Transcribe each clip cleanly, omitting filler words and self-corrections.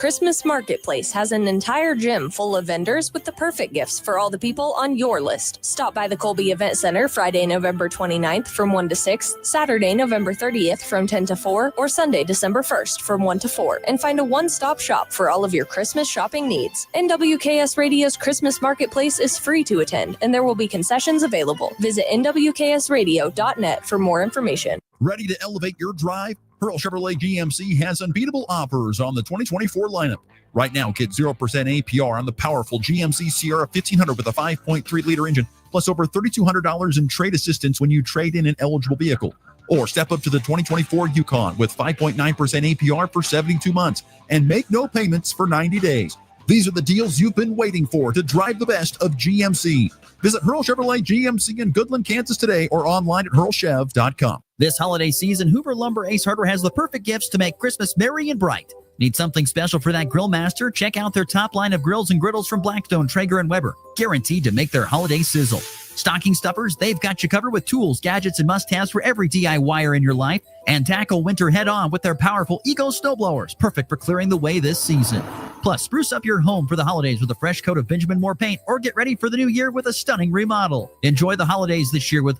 Christmas Marketplace has an entire gym full of vendors with the perfect gifts for all the people on your list. Stop by the Colby Event Center Friday, November 29th from 1 to 6, Saturday, November 30th from 10 to 4, or Sunday, December 1st from 1 to 4, and find a one-stop shop for all of your Christmas shopping needs. NWKS Radio's Christmas Marketplace is free to attend, and there will be concessions available. Visit nwksradio.net for more information. Ready to elevate your drive? Pearl Chevrolet GMC has unbeatable offers on the 2024 lineup. Right now, get 0% APR on the powerful GMC Sierra 1500 with a 5.3-liter engine, plus over $3,200 in trade assistance when you trade in an eligible vehicle. Or step up to the 2024 Yukon with 5.9% APR for 72 months and make no payments for 90 days. These are the deals you've been waiting for to drive the best of GMC. Visit Hurl Chevrolet GMC in Goodland, Kansas today or online at hurlchev.com. This holiday season, Hoover Lumber Ace Hardware has the perfect gifts to make Christmas merry and bright. Need something special for that grill master? Check out their top line of grills and griddles from Blackstone, Traeger, and Weber. Guaranteed to make their holiday sizzle. Stocking stuffers, they've got you covered with tools, gadgets, and must-haves for every DIYer in your life. And tackle winter head-on with their powerful Eco snowblowers, perfect for clearing the way this season. Plus, spruce up your home for the holidays with a fresh coat of Benjamin Moore paint, or get ready for the new year with a stunning remodel. Enjoy the holidays this year with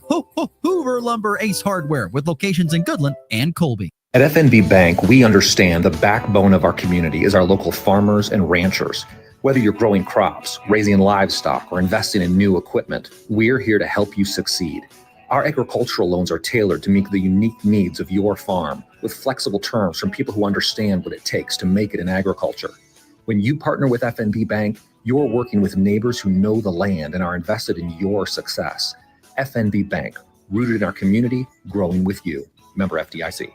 Hoover Lumber Ace Hardware, with locations in Goodland and Colby. At FNB Bank, we understand the backbone of our community is our local farmers and ranchers. Whether you're growing crops, raising livestock, or investing in new equipment, we're here to help you succeed. Our agricultural loans are tailored to meet the unique needs of your farm, with flexible terms from people who understand what it takes to make it in agriculture. When you partner with FNB Bank, you're working with neighbors who know the land and are invested in your success. FNB Bank, rooted in our community, growing with you. Member FDIC.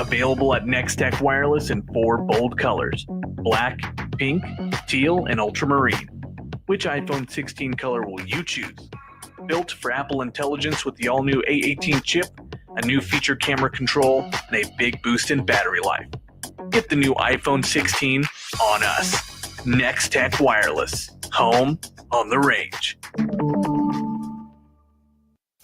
Available at Nextech Wireless in 4 bold colors: black, pink, teal, and ultramarine. Which iPhone 16 color will you choose? Built for Apple Intelligence with the all-new A18 chip, a new feature camera control, and a big boost in battery life. Get the new iPhone 16 on us. Nextech Wireless. Home on the range.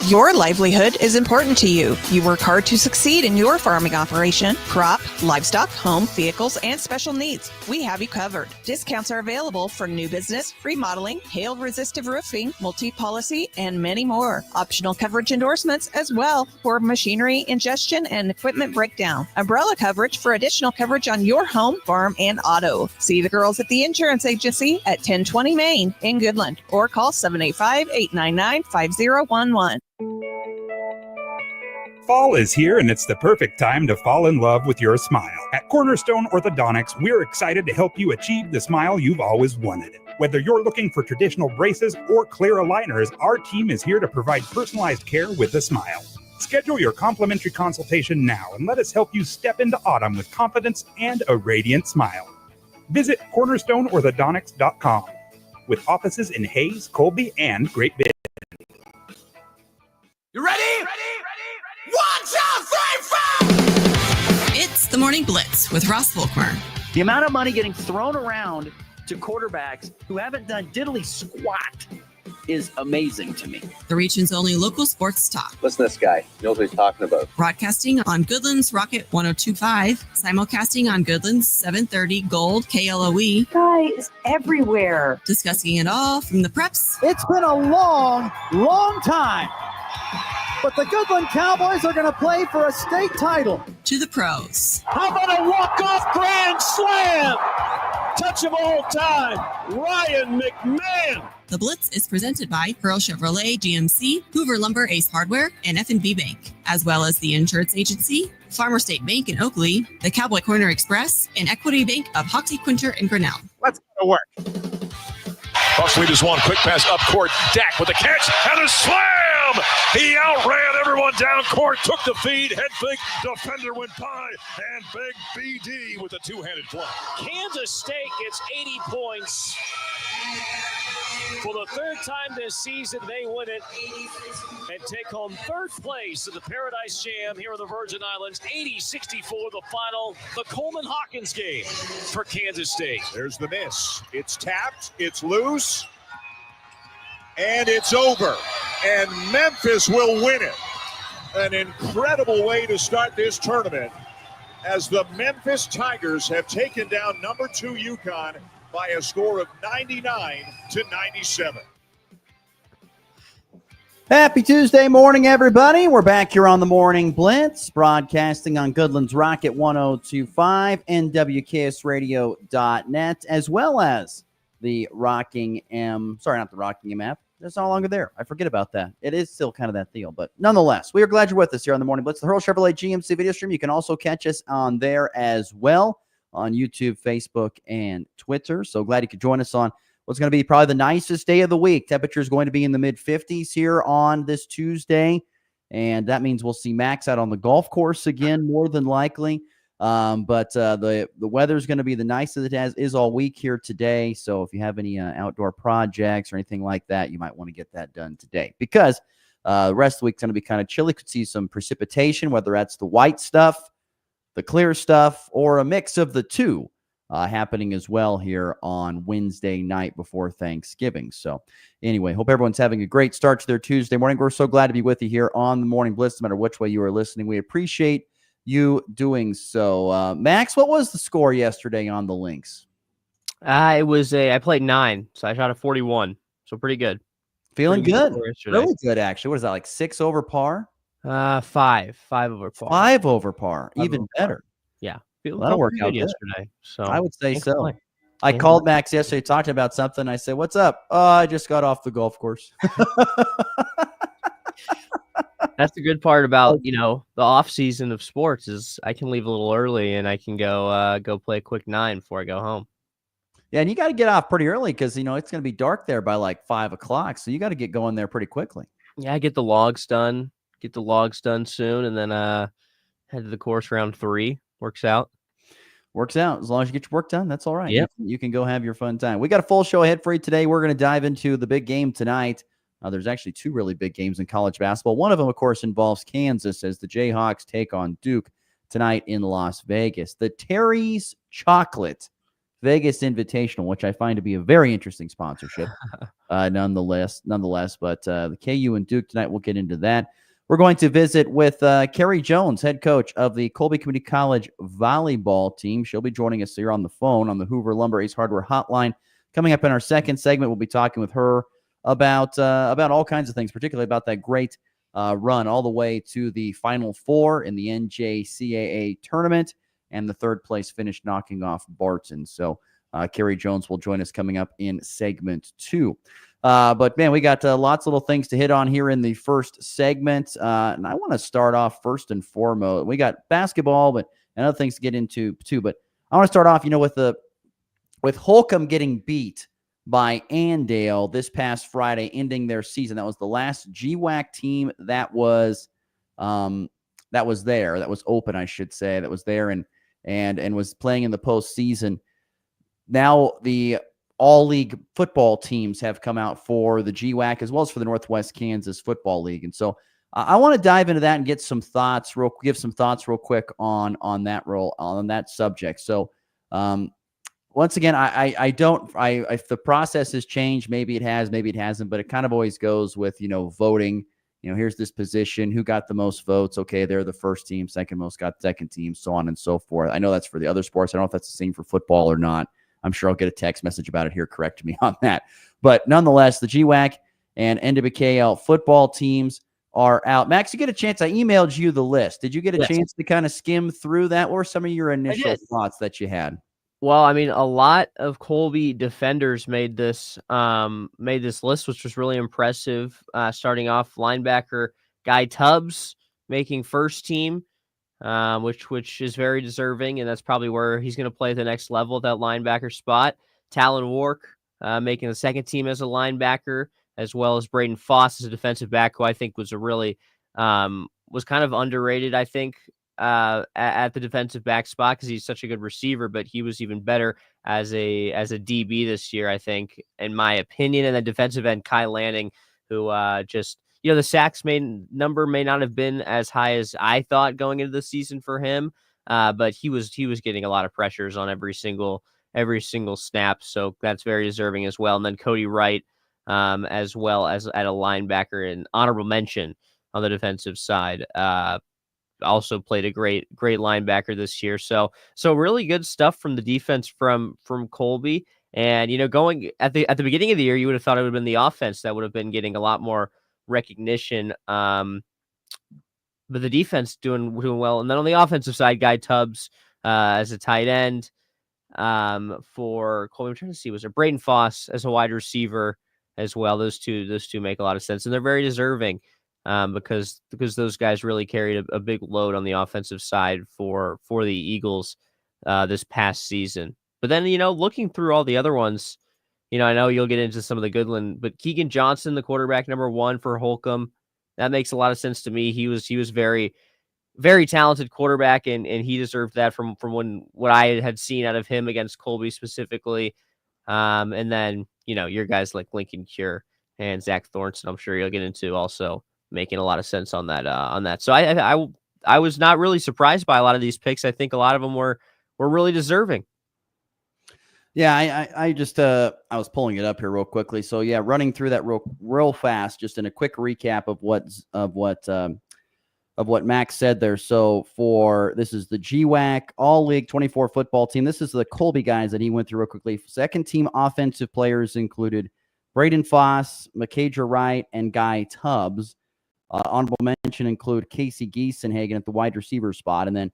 Your livelihood is important to you. You work hard to succeed in your farming operation, crop, livestock, home, vehicles, and special needs. We have you covered. Discounts are available for new business, remodeling, hail-resistive roofing, multi-policy, and many more. Optional coverage endorsements as well for machinery ingestion and equipment breakdown. Umbrella coverage for additional coverage on your home, farm, and auto. See the girls at the insurance agency at 1020 Main in Goodland, or call 785-899-5011. Fall is here, and it's the perfect time to fall in love with your smile. At Cornerstone Orthodontics, we're excited to help you achieve the smile you've always wanted. Whether you're looking for traditional braces or clear aligners, our team is here to provide personalized care with a smile. Schedule your complimentary consultation now and let us help you step into autumn with confidence and a radiant smile. Visit cornerstoneorthodontics.com, with offices in Hayes, Colby, and Great Bend. You ready? Ready? 1, 2, 3, 4! It's the Morning Blitz with Ross Volkmer. The amount of money getting thrown around to quarterbacks who haven't done diddly squat is amazing to me. The region's only local sports talk. Listen to this guy. He knows what he's talking about. Broadcasting on Goodland's Rocket 102.5. Simulcasting on Goodland's 730 Gold KLOE. Guys everywhere. Discussing it all from the preps. It's been a long, long time. But the Goodland Cowboys are going to play for a state title. To the pros. How about a walk-off grand slam? Touch of all time, Ryan McMahon. The Blitz is presented by Pearl Chevrolet GMC, Hoover Lumber Ace Hardware, and FNB Bank, as well as the Insurance Agency, Farmer State Bank in Oakley, the Cowboy Corner Express, and Equity Bank of Hoxie, Quinter, and Grinnell. Let's go to work. Bucks lead is one. Quick pass up court. Dak with the catch and a slam. He outran everyone down court. Took the feed. Head fake. Defender went by. And Big BD with a two-handed play. Kansas State gets 80 points. For the third time this season, they win it and take home third place in the Paradise Jam here in the Virgin Islands. 80-64 the final. The Coleman Hawkins game for Kansas State. There's the miss. It's tapped. It's loose. And it's over. And Memphis will win it. an incredible way to start this tournament as the Memphis Tigers have taken down number 2 UConn by a score of 99-97. Happy Tuesday morning, everybody. We're back here on the Morning Blitz, broadcasting on Goodland's Rocket 102.5 and WKSradio.net, as well as the Rockingham app. It's no longer there. I forget about that. It is still kind of that deal, but nonetheless, we are glad you're with us here on the Morning Blitz, the Hurl Chevrolet GMC video stream. You can also catch us on there as well on YouTube, Facebook, and Twitter. So glad you could join us on what's going to be probably the nicest day of the week. Temperature is going to be in the mid-50s here on this Tuesday, and that means we'll see Max out on the golf course again, more than likely. But the weather is going to be the nicest it is all week here today. So if you have any outdoor projects or anything like that, you might want to get that done today, because the rest of the week's going to be kind of chilly. Could see some precipitation, whether that's the white stuff, the clear stuff, or a mix of the two. Happening as well here on Wednesday night before Thanksgiving. So anyway, hope everyone's having a great start to their Tuesday morning. We're so glad to be with you here on the Morning Blitz, no matter which way you are listening. We appreciate you doing so. Max, what was the score yesterday on the Lynx? I played 9, so I shot a 41. So pretty good. Feeling good. Really good, actually. What is that, like 6 over par? 5 over par. 5 over par. Even better. Yeah. Well, that'll work out yesterday. So I would say so. I called Max yesterday, talking about something. I said, "What's up?" "Oh, I just got off the golf course." That's the good part about, the off season of sports is I can leave a little early and I can go play a quick 9 before I go home. Yeah, and you got to get off pretty early because it's going to be dark there by like 5 o'clock. So you got to get going there pretty quickly. Yeah, get the logs done. Get the logs done soon, and then head to the course around 3. Works out. As long as you get your work done, that's all right. Yep. You can go have your fun time. We got a full show ahead for you today. We're going to dive into the big game tonight. There's actually 2 really big games in college basketball. One of them, of course, involves Kansas as the Jayhawks take on Duke tonight in Las Vegas. The Terry's Chocolate Vegas Invitational, which I find to be a very interesting sponsorship nonetheless. But the KU and Duke tonight, we'll get into that. We're going to visit with Carrie Jones, head coach of the Colby Community College volleyball team. She'll be joining us here on the phone on the Hoover Lumber Ace Hardware hotline. Coming up in our second segment, we'll be talking with her about all kinds of things, particularly about that great run all the way to the Final Four in the NJCAA tournament and the third place finish knocking off Barton. So Carrie Jones will join us coming up in segment 2. But, man, we got lots of little things to hit on here in the first segment. And I want to start off first and foremost. We got basketball and other things to get into, too. But I want to start off, with Holcomb getting beat by Andale this past Friday, ending their season. That was the last GWAC team that was open, I should say, that was there and was playing in the postseason. Now the all-league football teams have come out for the GWAC as well as for the Northwest Kansas Football League. And so I want to dive into that and give some thoughts real quick on that subject. So once again, if the process has changed, maybe it has, maybe it hasn't, but it kind of always goes with, voting. Here's this position, who got the most votes? Okay, they're the first team, second most got second team, so on and so forth. I know that's for the other sports. I don't know if that's the same for football or not. I'm sure I'll get a text message about it here. Correct me on that. But nonetheless, the GWAC and NWKL football teams are out. Max, you get a chance. I emailed you the list. Did you get a chance to kind of skim through that? What were some of your initial thoughts that you had? Well, I mean, a lot of Colby defenders made this list, which was really impressive. Starting off, linebacker Guy Tubbs making first team. Which is very deserving, and that's probably where he's going to play at the next level at that linebacker spot. Talon Wark making the second team as a linebacker, as well as Braden Foss as a defensive back, who I think was was kind of underrated, I think, at the defensive back spot because he's such a good receiver, but he was even better as a DB this year, I think, in my opinion. And then defensive end Kai Lanning, who the sacks number may not have been as high as I thought going into the season for him, but he was getting a lot of pressures on every single snap, so that's very deserving as well. And then Cody Wright, as well as at a linebacker, and honorable mention on the defensive side. Also played a great linebacker this year. So really good stuff from the defense from Colby. And, going at the beginning of the year, you would have thought it would have been the offense that would have been getting a lot more recognition. But the defense doing well. And then on the offensive side, Guy Tubbs as a tight end for Colby. I'm trying to see, was there Braden Foss as a wide receiver as well? Those two make a lot of sense, and they're very deserving because those guys really carried a big load on the offensive side for the Eagles this past season. But then, looking through all the other ones, I know you'll get into some of the good one, but Keegan Johnson, the quarterback number 1 for Holcomb, that makes a lot of sense to me. He was very, very talented quarterback, and he deserved that from what I had seen out of him against Colby specifically. And then, your guys like Lincoln Cure and Zach Thornton, I'm sure you'll get into, also making a lot of sense on that. So I was not really surprised by a lot of these picks. I think a lot of them were really deserving. Yeah, I just I was pulling it up here real quickly. So yeah, running through that real fast, just in a quick recap of what Max said there. So this is the GWAC All League 24 football team. This is the Colby guys that he went through real quickly. Second team offensive players included Braden Foss, Makadra Wright, and Guy Tubbs. Honorable mention include Casey Giesenhagen at the wide receiver spot. And then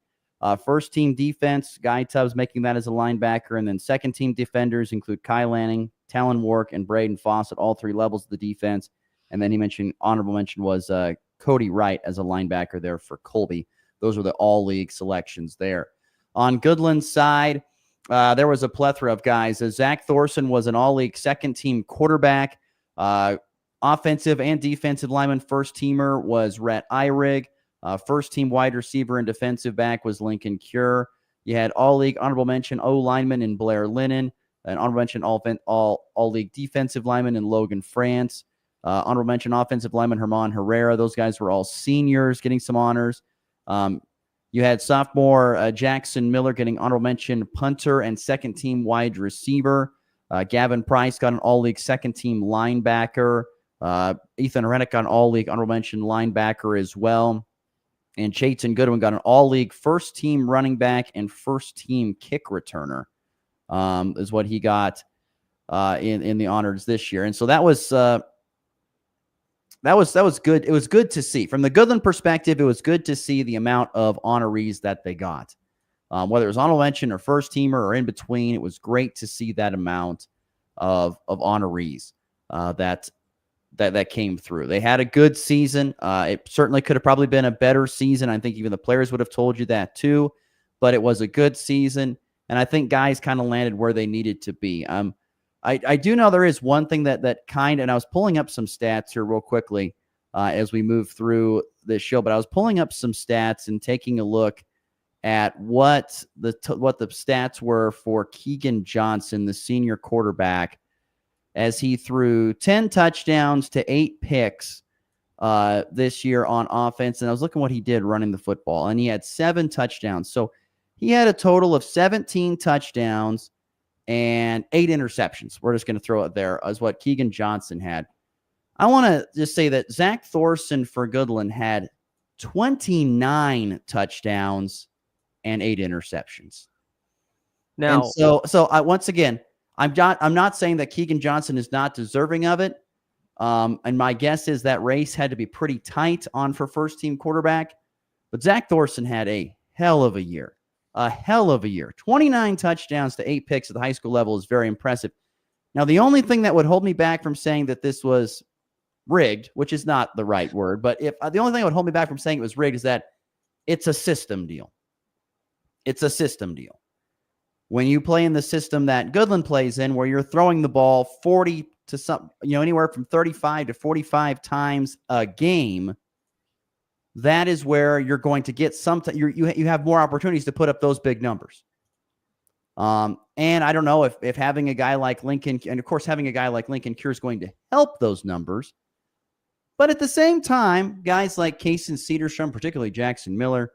first team defense, Guy Tubbs making that as a linebacker. And then second team defenders include Kai Lanning, Talon Wark, and Braden Foss at all 3 levels of the defense. And then he mentioned, honorable mention was Cody Wright as a linebacker there for Colby. Those were the all-league selections there. On Goodland's side, there was a plethora of guys. Zach Thorson was an all-league second-team quarterback. Offensive and defensive lineman first-teamer was Rhett Eyrig. First-team wide receiver and defensive back was Lincoln Cure. You had all-league honorable mention O-lineman in Blair Lennon. An honorable mention all-league defensive lineman in Logan France. Honorable mention offensive lineman Herman Herrera. Those guys were all seniors getting some honors. You had sophomore Jackson Miller getting honorable mention punter and second team wide receiver. Gavin Price got an all-league second team linebacker. Ethan Reddick got an all-league honorable mention linebacker as well. And Chayton Goodwin got an all-league first team running back and first team kick returner is what he got in the honors this year. And so that was good. It was good to see. From the Goodland perspective, it was good to see the amount of honorees that they got. Whether it was honorable mention or first teamer or in between, it was great to see that amount of honorees that came through. They had a good season. It certainly could have probably been a better season. I think even the players would have told you that too, but it was a good season. And I think guys kind of landed where they needed to be. I do know there is one thing that and I was pulling up some stats here real quickly as we move through this show, but I was pulling up some stats and taking a look at what the stats were for Keegan Johnson, the senior quarterback, as he threw 10 touchdowns to 8 picks this year on offense. And I was looking what he did running the football, and he had 7 touchdowns. So he had a total of 17 touchdowns and 8 interceptions. We're just going to throw it there as what Keegan Johnson had. I want to just say that Zach Thorson for Goodland had 29 touchdowns and 8 interceptions. Now, and so once again, I'm not saying that Keegan Johnson is not deserving of it. And my guess is that race had to be pretty tight on for first team quarterback, but Zach Thorson had a hell of a year. 29 touchdowns to 8 picks at the high school level is very impressive. Now, the only thing that would hold me back from saying that this was rigged, which is not the right word, but the only thing that would hold me back from saying it was rigged is that it's a system deal. It's a system deal. When you play in the system that Goodland plays in, where you're throwing the ball 40 to anywhere from 35 to 45 times a game, that is where you're going to get you have more opportunities to put up those big numbers. And I don't know if having a guy like Lincoln, and of course having a guy like Lincoln Cure is going to help those numbers. But at the same time, guys like Case and Cedarstrom, particularly Jackson Miller,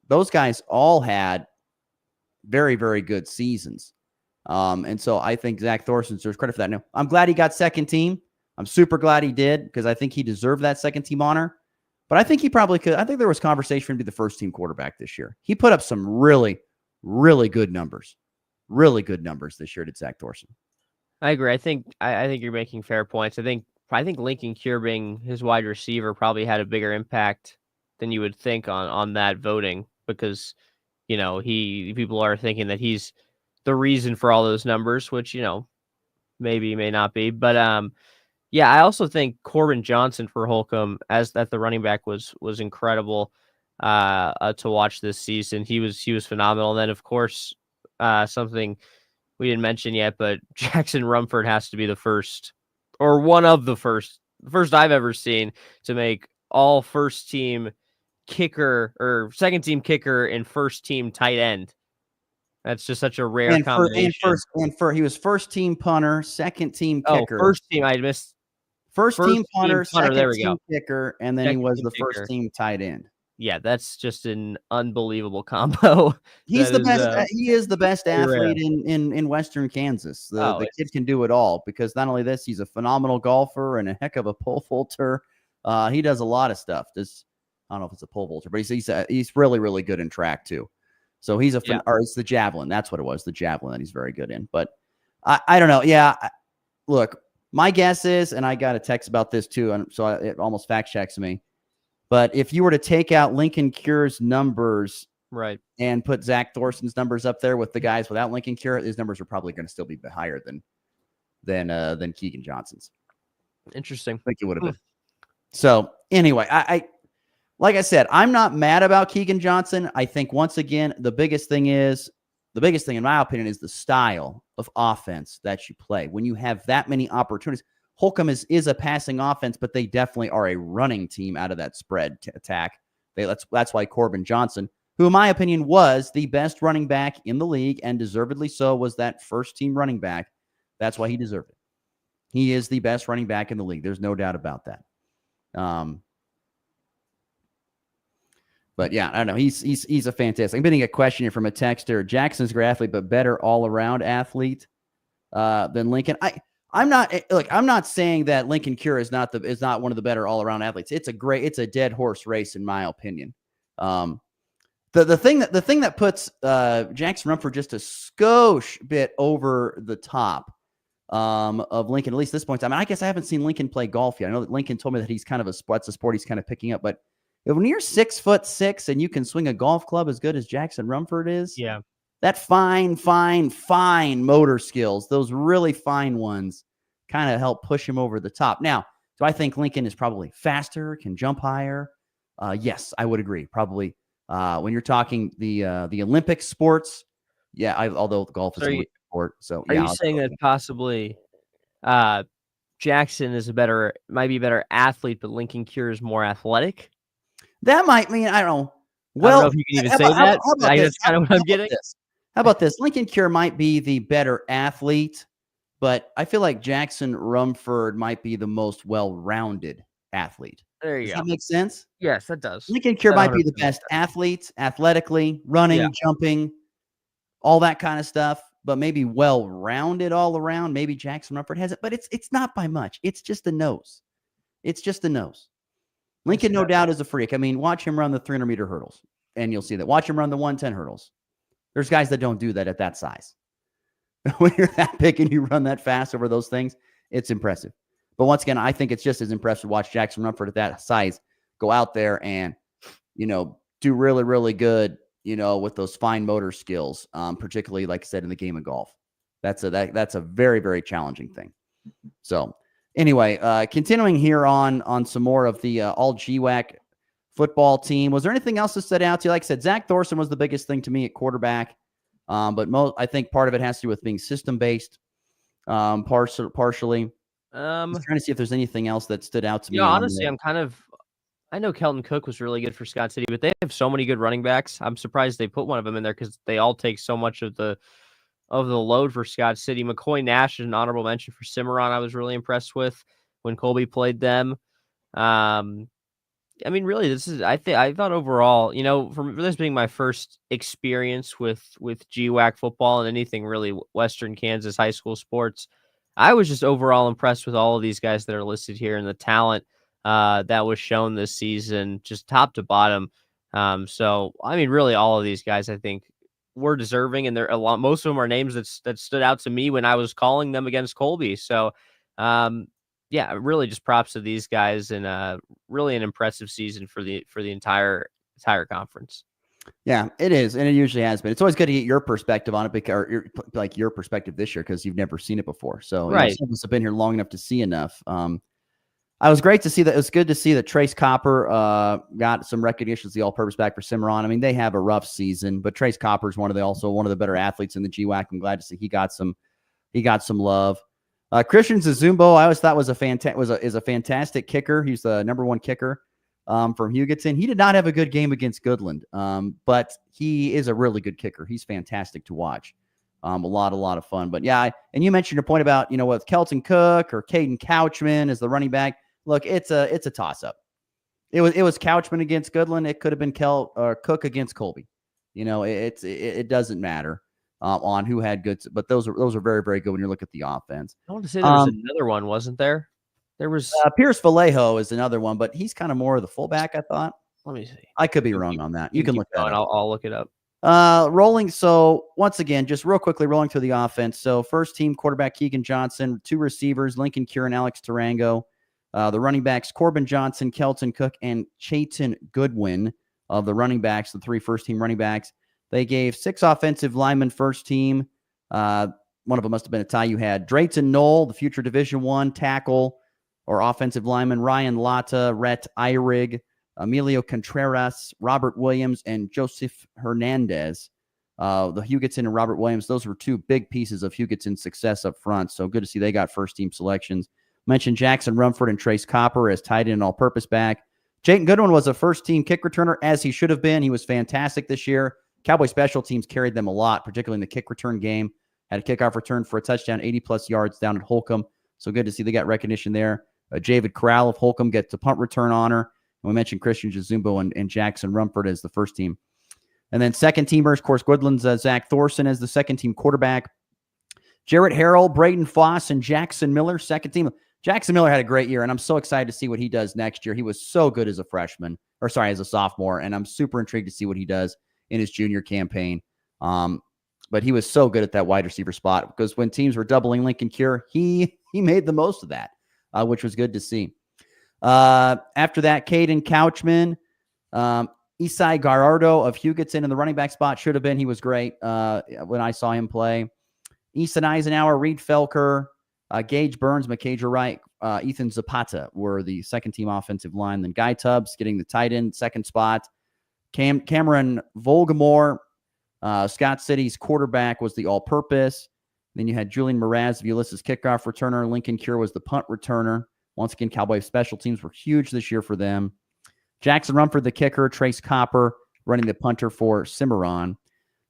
those guys all had very, very good seasons. And so I think Zach Thorson deserves credit for that. Now, I'm glad he got second team. I'm super glad he did, because I think he deserved that second team honor. But I think he probably could. I think there was conversation for him to be the first team quarterback this year. He put up some really, really good numbers. Really good numbers this year, did Zach Thorson. I agree. I think you're making fair points. I think Lincoln Cure being his wide receiver probably had a bigger impact than you would think on that voting, because people are thinking that he's the reason for all those numbers, which maybe may not be. But yeah, I also think Corbin Johnson for Holcomb as the running back was incredible to watch this season. He was phenomenal. And then of course something we didn't mention yet, but Jackson Rumford has to be the first, or one of the first I've ever seen to make all first team kicker or second team kicker and first team tight end. That's just such a rare combination. He was first team punter, second team kicker. First team, I missed. First team punter, second team kicker, and then he was the kicker. first team tight end. Yeah, that's just an unbelievable combo. He's the best. He is the best athlete in Western Kansas. The kid can do it all, because not only this, he's a phenomenal golfer and a heck of a pole vaulter. He does a lot of stuff. I don't know if it's a pole vaulter, but he's really, really good in track too. So he's or it's the javelin. That's what it was, the javelin that he's very good in. But I don't know. Yeah, look, my guess is, and I got a text about this too, and so it almost fact checks me. But if you were to take out Lincoln Cure's numbers, right, and put Zach Thorson's numbers up there with the guys without Lincoln Cure, his numbers are probably going to still be higher than Keegan Johnson's. Interesting. I think it would have been. So anyway, I like I said, I'm not mad about Keegan Johnson. I think once again, the biggest thing in my opinion is the style of offense that you play. When you have that many opportunities, Holcomb is a passing offense, but they definitely are a running team out of that spread attack. That's why Corbin Johnson, who in my opinion was the best running back in the league, and deservedly so, was that first team running back. That's why he deserved it. He is the best running back in the league. There's no doubt about that. But yeah, I don't know. He's a fantastic. I'm getting a question here from a texter. Jackson's a great athlete, but better all-around athlete than Lincoln. I'm not saying that Lincoln Cure is not one of the better all-around athletes. It's a dead horse race in my opinion. The thing that puts Jackson Rumford just a skosh bit over the top of Lincoln, at least this point. I mean, I guess I haven't seen Lincoln play golf yet. I know that Lincoln told me that he's kind of that's a sport he's kind of picking up, but when you're 6'6" and you can swing a golf club as good as Jackson Rumford is, yeah, that fine motor skills, those really fine ones, kind of help push him over the top. Now, do I think Lincoln is probably faster, can jump higher? Yes, I would agree. Probably when you're talking the Olympic sports, yeah. Although golf is an Olympic sport, so are you saying that possibly Jackson might be a better athlete, but Lincoln Cure is more athletic? That might mean, I don't know. Well, I don't know if you can even say that. That's kind of what I'm getting. How about this? Lincoln Cure might be the better athlete, but I feel like Jackson Rumford might be the most well-rounded athlete. There you go. Does that make sense? Yes, that does. Lincoln Cure might be the best athlete, athletically, running, jumping, all that kind of stuff, but maybe well-rounded all around. Maybe Jackson Rumford has it, but it's not by much. It's just the nose. It's just the nose. Lincoln, no doubt, is a freak. I mean, watch him run the 300-meter hurdles, and you'll see that. Watch him run the 110 hurdles. There's guys that don't do that at that size. When you're that big and you run that fast over those things, it's impressive. But once again, I think it's just as impressive to watch Jackson Rumford at that size go out there and, do really, really good, with those fine motor skills, particularly, like I said, in the game of golf. That's a very, very challenging thing. So anyway, continuing here on some more of the all GWAC football team. Was there anything else that stood out to you? Like I said, Zach Thorson was the biggest thing to me at quarterback. But I think part of it has to do with being system-based, partially. I'm trying to see if there's anything else that stood out to me. Honestly, I know Kelton Cook was really good for Scott City, but they have so many good running backs. I'm surprised they put one of them in there because they all take so much of the load for Scott City. McCoy Nash is an honorable mention for Cimarron. I was really impressed with when Colby played them. I mean, really, I thought overall, for this being my first experience with GWAC football and anything really Western Kansas high school sports, I was just overall impressed with all of these guys that are listed here and the talent that was shown this season, just top to bottom. So I mean, really, all of these guys, I think, were deserving, and most of them are names that stood out to me when I was calling them against Colby. So, yeah, really, just props to these guys, and really an impressive season for the entire conference. Yeah, it is, and it usually has been. It's always good to get your perspective on it, because your perspective this year, because you've never seen it before. So, right, some of us have been here long enough to see enough. I was great to see that. It was good to see that Trace Copper got some recognition as the all-purpose back for Cimarron. I mean, they have a rough season, but Trace Copper is also one of the better athletes in the GWAC. I'm glad to see he got some love. Christian Zazumbo, I always thought is a fantastic kicker. He's the number 1 kicker from Hugoton. He did not have a good game against Goodland, but he is a really good kicker. He's fantastic to watch. A lot of fun. But yeah, and you mentioned your point about, with Kelton Cook or Caden Couchman as the running back. Look, it's a toss-up. It was Couchman against Goodland. It could have been Cook against Colby. It doesn't matter on who had good, but those are very, very good when you look at the offense. I want to say there was another one, wasn't there? There was Pierce Vallejo is another one, but he's kind of more of the fullback, I thought. Let me see. I could be wrong on that. You can look that up. I'll look it up. Rolling. So once again, just real quickly rolling through the offense. So first team quarterback Keegan Johnson, 2 receivers Lincoln Kieran, Alex Tarango. The running backs Corbin Johnson, Kelton Cook, and Chayton Goodwin of the running backs, the 3 first team running backs. They gave 6 offensive linemen first team. One of them must have been a tie. You had Drayton Knoll, the future Division I tackle or offensive lineman, Ryan Lata, Rhett Eyrig, Emilio Contreras, Robert Williams, and Joseph Hernandez. The Hugoton and Robert Williams, those were 2 big pieces of Hugoton's success up front. So good to see they got first team selections. Mentioned Jackson Rumford and Trace Copper as tight end and all-purpose back. Jayton Goodwin was a first-team kick returner, as he should have been. He was fantastic this year. Cowboy special teams carried them a lot, particularly in the kick return game. Had a kickoff return for a touchdown, 80-plus yards down at Holcomb. So good to see they got recognition there. Javid Corral of Holcomb gets a punt return honor. And we mentioned Christian Jazumbo and Jackson Rumford as the first team. And then second-teamers, of course, Woodland's Zach Thorson as the second-team quarterback. Jarrett Harrell, Braden Foss, and Jackson Miller, second team. Jackson Miller had a great year, and I'm so excited to see what he does next year. He was so good as a sophomore, and I'm super intrigued to see what he does in his junior campaign. But he was so good at that wide receiver spot, because when teams were doubling Lincoln Cure, he made the most of that, which was good to see. After that, Caden Couchman, Isai Garardo of Hugoton in the running back spot should have been. He was great when I saw him play. Easton Eisenhower, Reed Felker, Gage Burns, McCager Wright, Ethan Zapata were the second-team offensive line. Then Guy Tubbs getting the tight end second spot. Cameron Volkmer, Scott City's quarterback, was the all-purpose. Then you had Julian Mraz of Ulysses kickoff returner. Lincoln Cure was the punt returner. Once again, Cowboy special teams were huge this year for them. Jackson Rumford, the kicker. Trace Copper running the punter for Cimarron.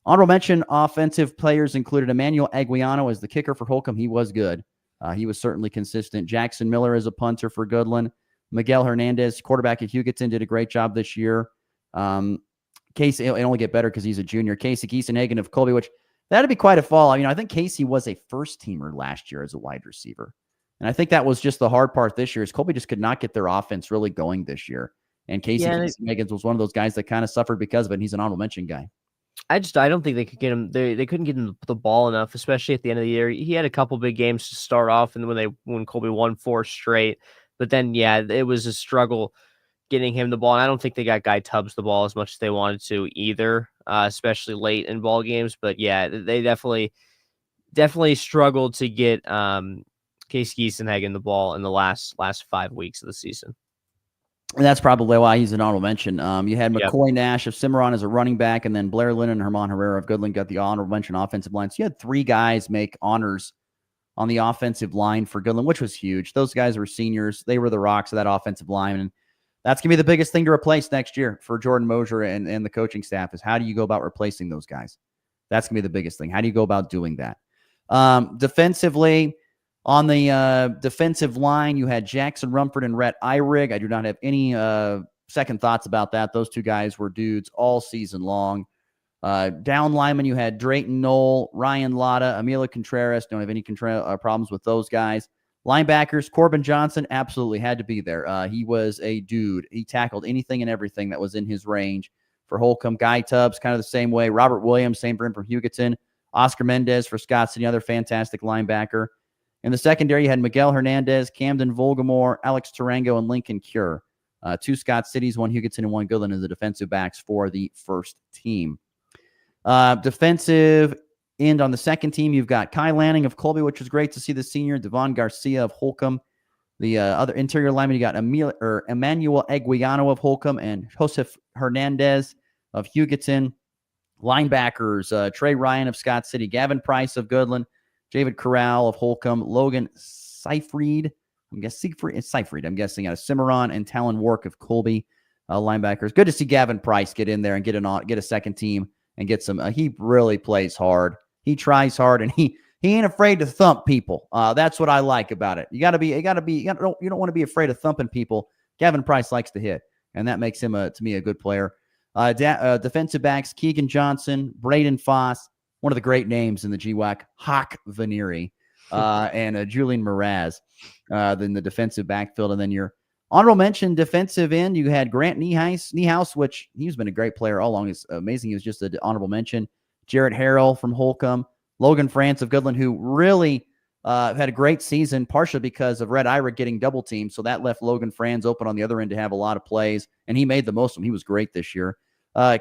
Honorable mention offensive players included Emmanuel Aguiano as the kicker for Holcomb. He was good. He was certainly consistent. Jackson Miller as a punter for Goodland. Miguel Hernandez, quarterback at Hugoton, did a great job this year. Casey, it'll only get better because he's a junior. Casey Giesenhagen of Colby, which that'd be quite a fall. I think Casey was a first-teamer last year as a wide receiver. And I think that was just the hard part this year, is Colby just could not get their offense really going this year. And Casey Giesenhagen was one of those guys that kind of suffered because of it. And he's an honorable mention guy. I don't think they could get him. They couldn't get him the ball enough, especially at the end of the year. He had a couple big games to start off, and when Colby won 4 straight, but then it was a struggle getting him the ball. And I don't think they got Guy Tubbs the ball as much as they wanted to either, especially late in ball games. But yeah, they definitely struggled to get Case Giesenhagen the ball in the last 5 weeks of the season. And that's probably why he's an honorable mention. You had McCoy Nash of Cimarron as a running back, and then Blair Lynn and Herman Herrera of Goodland got the honorable mention offensive line. So you had 3 guys make honors on the offensive line for Goodland, which was huge. Those guys were seniors. They were the rocks of that offensive line. And that's going to be the biggest thing to replace next year for Jordan Mosier and the coaching staff, is how do you go about replacing those guys? That's going to be the biggest thing. How do you go about doing that? Defensively, on the defensive line, you had Jackson Rumford and Rhett Eyrig. I do not have any second thoughts about that. Those 2 guys were dudes all season long. Down lineman, you had Drayton Knoll, Ryan Lata, Emilio Contreras. Don't have any problems with those guys. Linebackers, Corbin Johnson absolutely had to be there. He was a dude. He tackled anything and everything that was in his range. For Holcomb, Guy Tubbs, kind of the same way. Robert Williams, same for him from Hugoton. Oscar Mendez for Scott City, another fantastic linebacker. In the secondary, you had Miguel Hernandez, Camden Volgamore, Alex Tarango, and Lincoln Cure. 2 Scott Cities, 1 Hugoton, and 1 Goodland as the defensive backs for the first team. Defensive end on the second team, you've got Kai Lanning of Colby, which was great to see the senior. Devon Garcia of Holcomb. The other interior lineman, you got Emmanuel Eguiano of Holcomb and Joseph Hernandez of Hugoton. Linebackers, Trey Ryan of Scott City, Gavin Price of Goodland, David Corral of Holcomb, Logan Seifried, I'm guessing, out of Cimarron, and Talon Work of Colby. Linebackers. Good to see Gavin Price get in there and get a second team and get some. He really plays hard. He tries hard, and he ain't afraid to thump people. That's what I like about it. You don't want to be afraid of thumping people. Gavin Price likes to hit, and that makes him to me a good player. Defensive backs, Keegan Johnson, Braden Foss, one of the great names in the GWAC, Hawk Vanieri, and Julian Mraz. Then the defensive backfield, and then your honorable mention defensive end, you had Grant Niehaus, which he's been a great player all along. It's amazing. He was just an honorable mention. Jarrett Harrell from Holcomb, Logan France of Goodland, who really had a great season, partially because of Red Ira getting double teamed. So that left Logan Franz open on the other end to have a lot of plays, and he made the most of them. He was great this year.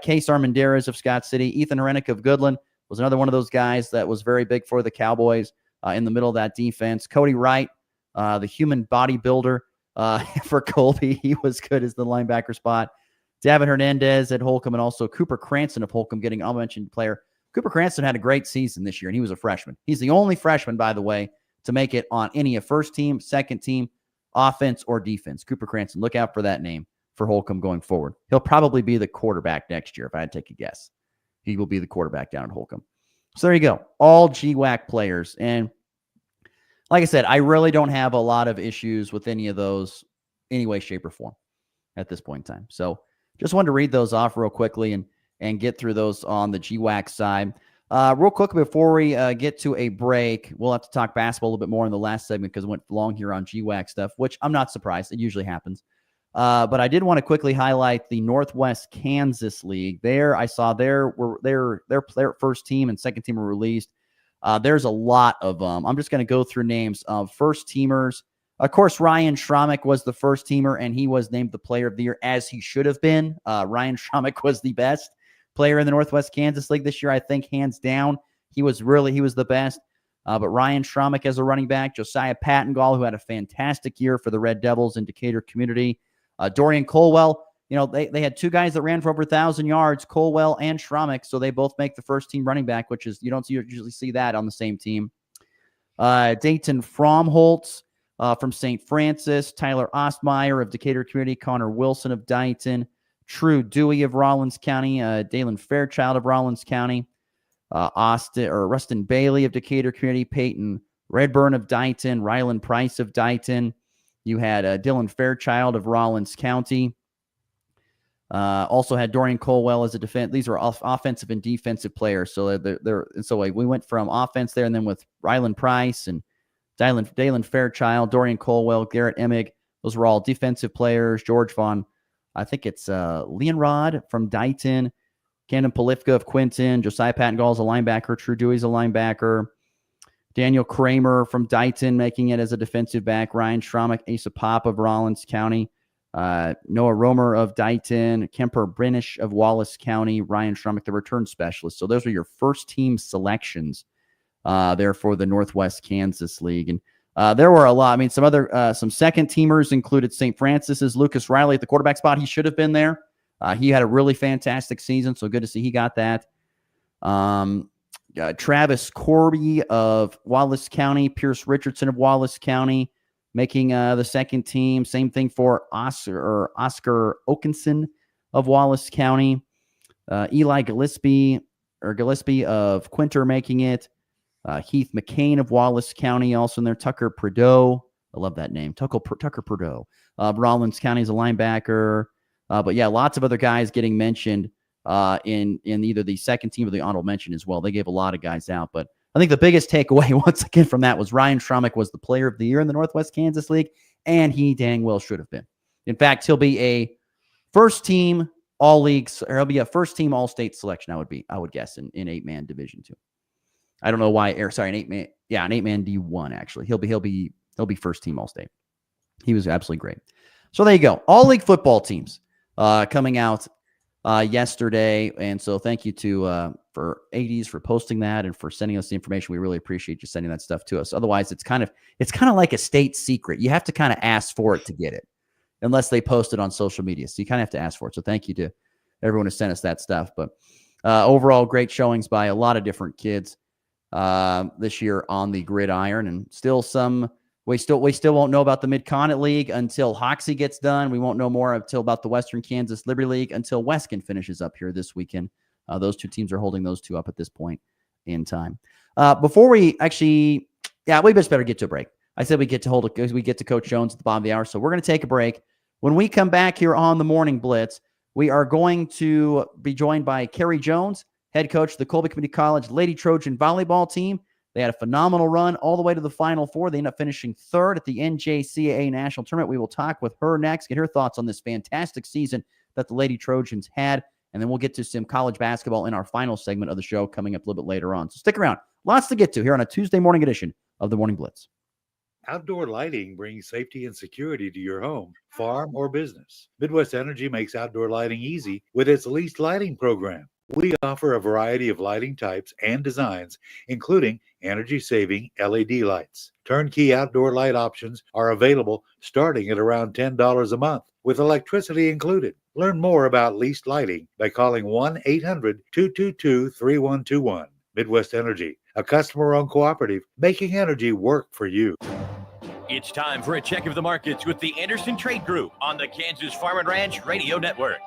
Case Armendariz of Scott City, Ethan Herenick of Goodland was another one of those guys that was very big for the Cowboys in the middle of that defense. Cody Wright, the human bodybuilder for Colby, he was good as the linebacker spot. Davin Hernandez at Holcomb, and also Cooper Cranston of Holcomb getting I'll mention player. Cooper Cranston had a great season this year, and he was a freshman. He's the only freshman, by the way, to make it on any first team, second team, offense, or defense. Cooper Cranston, look out for that name for Holcomb going forward. He'll probably be the quarterback next year, if I had to take a guess. He will be the quarterback down at Holcomb. So there you go. All GWAC players. And like I said, I really don't have a lot of issues with any of those any way, shape, or form at this point in time. So just wanted to read those off real quickly and get through those on the GWAC side. Real quick before we get to a break, we'll have to talk basketball a little bit more in the last segment because it went long here on GWAC stuff, which I'm not surprised. It usually happens. But I did want to quickly highlight the Northwest Kansas League. There, I saw their first team and second team were released. There's a lot of them. I'm just going to go through names of first teamers. Of course, Ryan Schromick was the first teamer, and he was named the player of the year, as he should have been. Ryan Schromick was the best player in the Northwest Kansas League this year. I think hands down, he was the best. But Ryan Schromick as a running back, Josiah Pattengall, who had a fantastic year for the Red Devils in Decatur community. Dorian Colwell, they had 2 guys that ran for over 1,000 yards, Colwell and Schromick, so they both make the first team running back, which is, you don't usually see that on the same team. Dayton Fromholtz from St. Francis, Tyler Ostmeyer of Decatur community, Connor Wilson of Dayton, True Dewey of Rollins County, Dalen Fairchild of Rollins County, Rustin Bailey of Decatur community, Peyton Redburn of Dayton, Rylan Price of Dayton. You had Dylan Fairchild of Rollins County. Also had Dorian Colwell as a defense. These are offensive and defensive players. So we went from offense there, and then with Rylan Price and Dalen Fairchild, Dorian Colwell, Garrett Emig. Those were all defensive players. George Vaughn, I think it's Leonrod from Dayton, Camden Polifka of Quinton, Josiah Pattengall is a linebacker, True Dewey's a linebacker. Daniel Kramer from Dayton making it as a defensive back. Ryan Schromick, Asa Pop of Rollins County. Noah Romer of Dayton. Kemper Brinish of Wallace County. Ryan Schromick, the return specialist. So those are your first team selections there for the Northwest Kansas League. And there were a lot. I mean, some second teamers included St. Francis's Lucas Riley at the quarterback spot. He should have been there. He had a really fantastic season, so good to see he got that. Travis Corby of Wallace County, Pierce Richardson of Wallace County, making the second team. Same thing for Oscar Okinson of Wallace County. Eli Gillespie of Quinter making it. Heath McCain of Wallace County also in there. Tucker Prideaux. I love that name. Tucker Prideaux. Rollins County is a linebacker. But yeah, lots of other guys getting mentioned in either the second team or the honorable mention as well. They gave a lot of guys out, but I think the biggest takeaway once again from that was Ryan Schromick was the player of the year in the Northwest Kansas League, and he dang well should have been. In fact, he'll be a first-team all-leagues, or he'll be a first-team all-state selection, I would guess, in 8-man Division II. I don't know why, an 8-man D1, actually. He'll be first-team all-state. He was absolutely great. So there you go. All-league football teams coming out yesterday, and so thank you to for 80s for posting that and for sending us the information. We really appreciate you sending that stuff to us. Otherwise, it's kind of like a state secret. You have to kind of ask for it to get it, unless they post it on social media. So you kind of have to ask for it. So thank you to everyone who sent us that stuff. But overall, great showings by a lot of different kids this year on the gridiron, and still some. We still won't know about the Mid-Continent League until Hoxie gets done. We won't know more until about the Western Kansas Liberty League until Weskin finishes up here this weekend. Those two teams are holding those two up at this point in time. Before we actually, we just better get to a break. I said we get to Coach Jones at the bottom of the hour, so we're going to take a break. When we come back here on the Morning Blitz, we are going to be joined by Kerry Jones, head coach of the Colby Community College Lady Trojan volleyball team. They had a phenomenal run all the way to the Final Four. They ended up finishing third at the NJCAA National Tournament. We will talk with her next, get her thoughts on this fantastic season that the Lady Trojans had, and then we'll get to some college basketball in our final segment of the show coming up a little bit later on. So stick around. Lots to get to here on a Tuesday morning edition of the Morning Blitz. Outdoor lighting brings safety and security to your home, farm, or business. Midwest Energy makes outdoor lighting easy with its leased lighting program. We offer a variety of lighting types and designs, including energy-saving LED lights. Turnkey outdoor light options are available starting at around $10 a month, with electricity included. Learn more about leased lighting by calling 1-800-222-3121. Midwest Energy, a customer-owned cooperative making energy work for you. It's time for a check of the markets with the Anderson Trade Group on the Kansas Farm and Ranch Radio Network.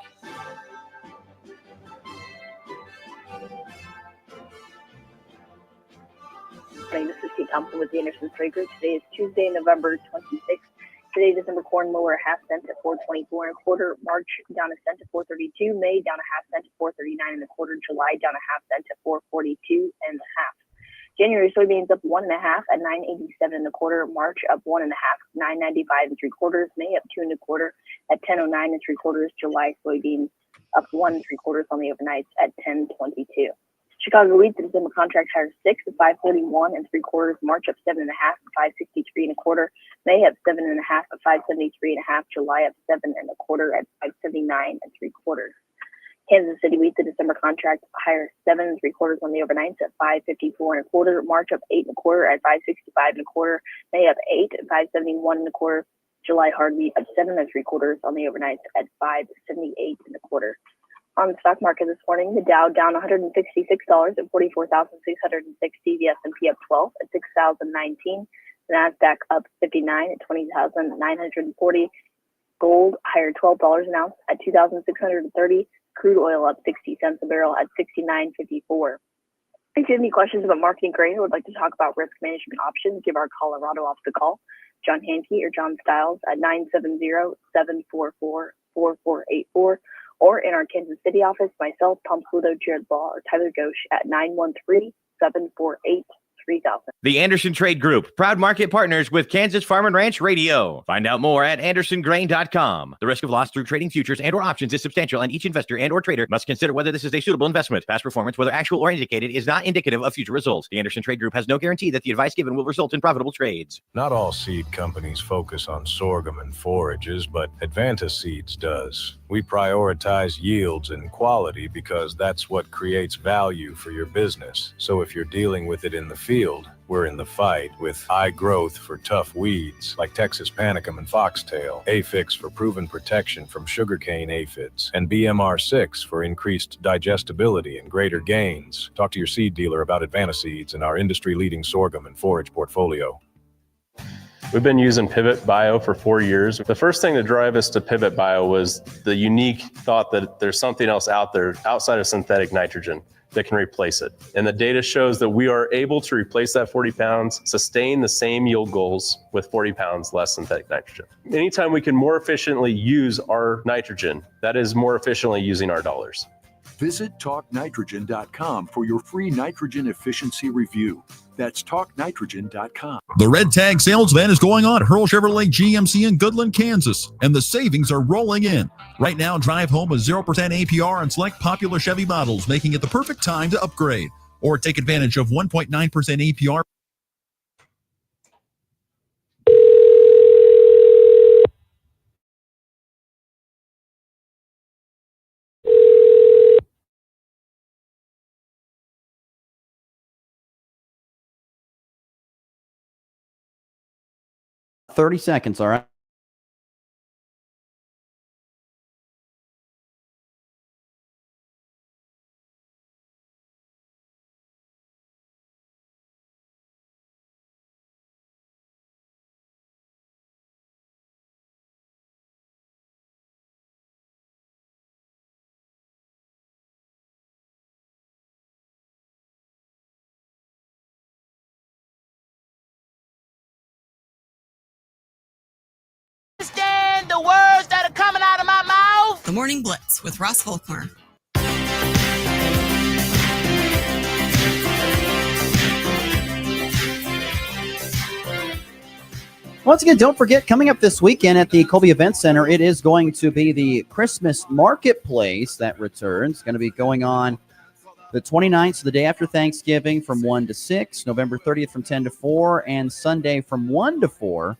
This is Steve Thompson with the Anderson Trade Group. Today is Tuesday, November 26th. Today, December corn lower a half cent at $4.24 1/4. March down a cent at $4.32. May down a half cent at $4.39 1/4. July down a half cent at $4.42 1/2. January soybeans up 1 1/2 at $9.87 1/4. March up 1 1/2, $9.95 3/4. May up 2 1/4 at $10.09 3/4. July soybeans up 1 3/4 on the overnights at $10.22. Chicago wheat, the December contract higher 6 at $5.41 3/4. March up 7 1/2 at $5.63 1/4. May up 7 1/2 at $5.73 1/2. July up 7 1/4 at $5.79 3/4. Kansas City wheat, the December contract higher 7 3/4 on the overnights at $5.54 1/4. March up 8 1/4 at $5.65 1/4. May up 8 at $5.71 1/4. July hard wheat up 7 3/4 on the overnights at $5.78 1/4. On the stock market this morning, the Dow down $166 at 44,660. The S&P up 12 at 6,019. The Nasdaq up 59 at 20,940. Gold higher $12 an ounce at 2,630. Crude oil up 60 cents a barrel at 69.54. If you have any questions about marketing grain or would like to talk about risk management options, give our Colorado office a call. John Hankey or John Stiles at 970-744-4484. Or in our Kansas City office, myself, Tom Pluto, Jared Law, or Tyler Ghosh at 913-748-3000. The Anderson Trade Group, proud market partners with Kansas Farm and Ranch Radio. Find out more at andersongrain.com. The risk of loss through trading futures and or options is substantial, and each investor and or trader must consider whether this is a suitable investment. Past performance, whether actual or indicated, is not indicative of future results. The Anderson Trade Group has no guarantee that the advice given will result in profitable trades. Not all seed companies focus on sorghum and forages, but Advanta Seeds does. We prioritize yields and quality because that's what creates value for your business. So if you're dealing with it in the field, we're in the fight with high growth for tough weeds like Texas panicum and foxtail, Afix for proven protection from sugarcane aphids, and BMR6 for increased digestibility and greater gains. Talk to your seed dealer about Advanta Seeds and our industry-leading sorghum and forage portfolio. We've been using Pivot Bio for 4 years. The first thing to drive us to Pivot Bio was the unique thought that there's something else out there outside of synthetic nitrogen that can replace it. And the data shows that we are able to replace that 40 pounds, sustain the same yield goals with 40 pounds less synthetic nitrogen. Anytime we can more efficiently use our nitrogen, that is more efficiently using our dollars. Visit TalkNitrogen.com for your free nitrogen efficiency review. That's TalkNitrogen.com. The Red Tag Sales Event is going on at Hurl Chevrolet GMC in Goodland, Kansas, and the savings are rolling in. Right now, drive home with 0% APR on select popular Chevy models, making it the perfect time to upgrade. Or take advantage of 1.9% APR. $30 seconds, all right? Understand the words that are coming out of my mouth? The Morning Blitz with Ross Volkmer. Once again, don't forget, coming up this weekend at the Colby Event Center, it is going to be the Christmas Marketplace that returns. It's going to be going on the 29th, so the day after Thanksgiving, from 1 to 6, November 30th from 10 to 4, and Sunday from 1 to 4.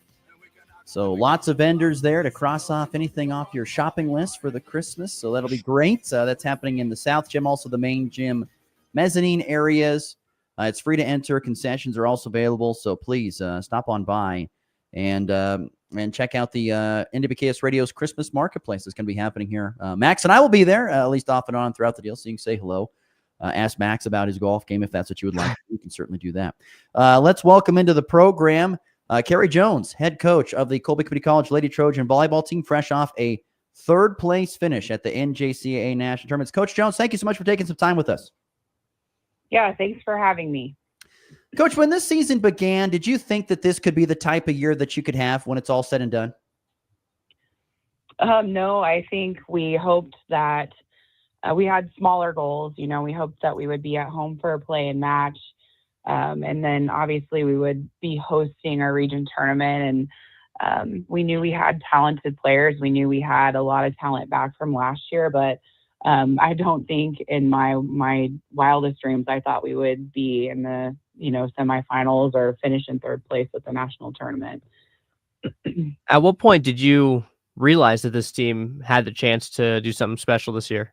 So lots of vendors there to cross off anything off your shopping list for the Christmas. So that'll be great. That's happening in the South Gym, also the main gym mezzanine areas. It's free to enter. Concessions are also available. So please stop on by and check out the NWKS Radio's Christmas Marketplace. It's going to be happening here. Max and I will be there, at least off and on throughout the deal, so you can say hello. Ask Max about his golf game if that's what you would like. You can certainly do that. Let's welcome into the program Kerry Jones, head coach of the Colby Community College Lady Trojan volleyball team, fresh off a third-place finish at the NJCAA National Tournaments. Coach Jones, thank you so much for taking some time with us. Yeah, thanks for having me. Coach, when this season began, did you think that this could be the type of year that you could have when it's all said and done? No, I think we hoped that we had smaller goals. You know, we hoped that we would be at home for a play and match. And then obviously we would be hosting our region tournament, and we knew we had talented players. We knew we had a lot of talent back from last year, but I don't think in my wildest dreams I thought we would be in the semifinals or finish in third place at the national tournament. At what point did you realize that this team had the chance to do something special this year?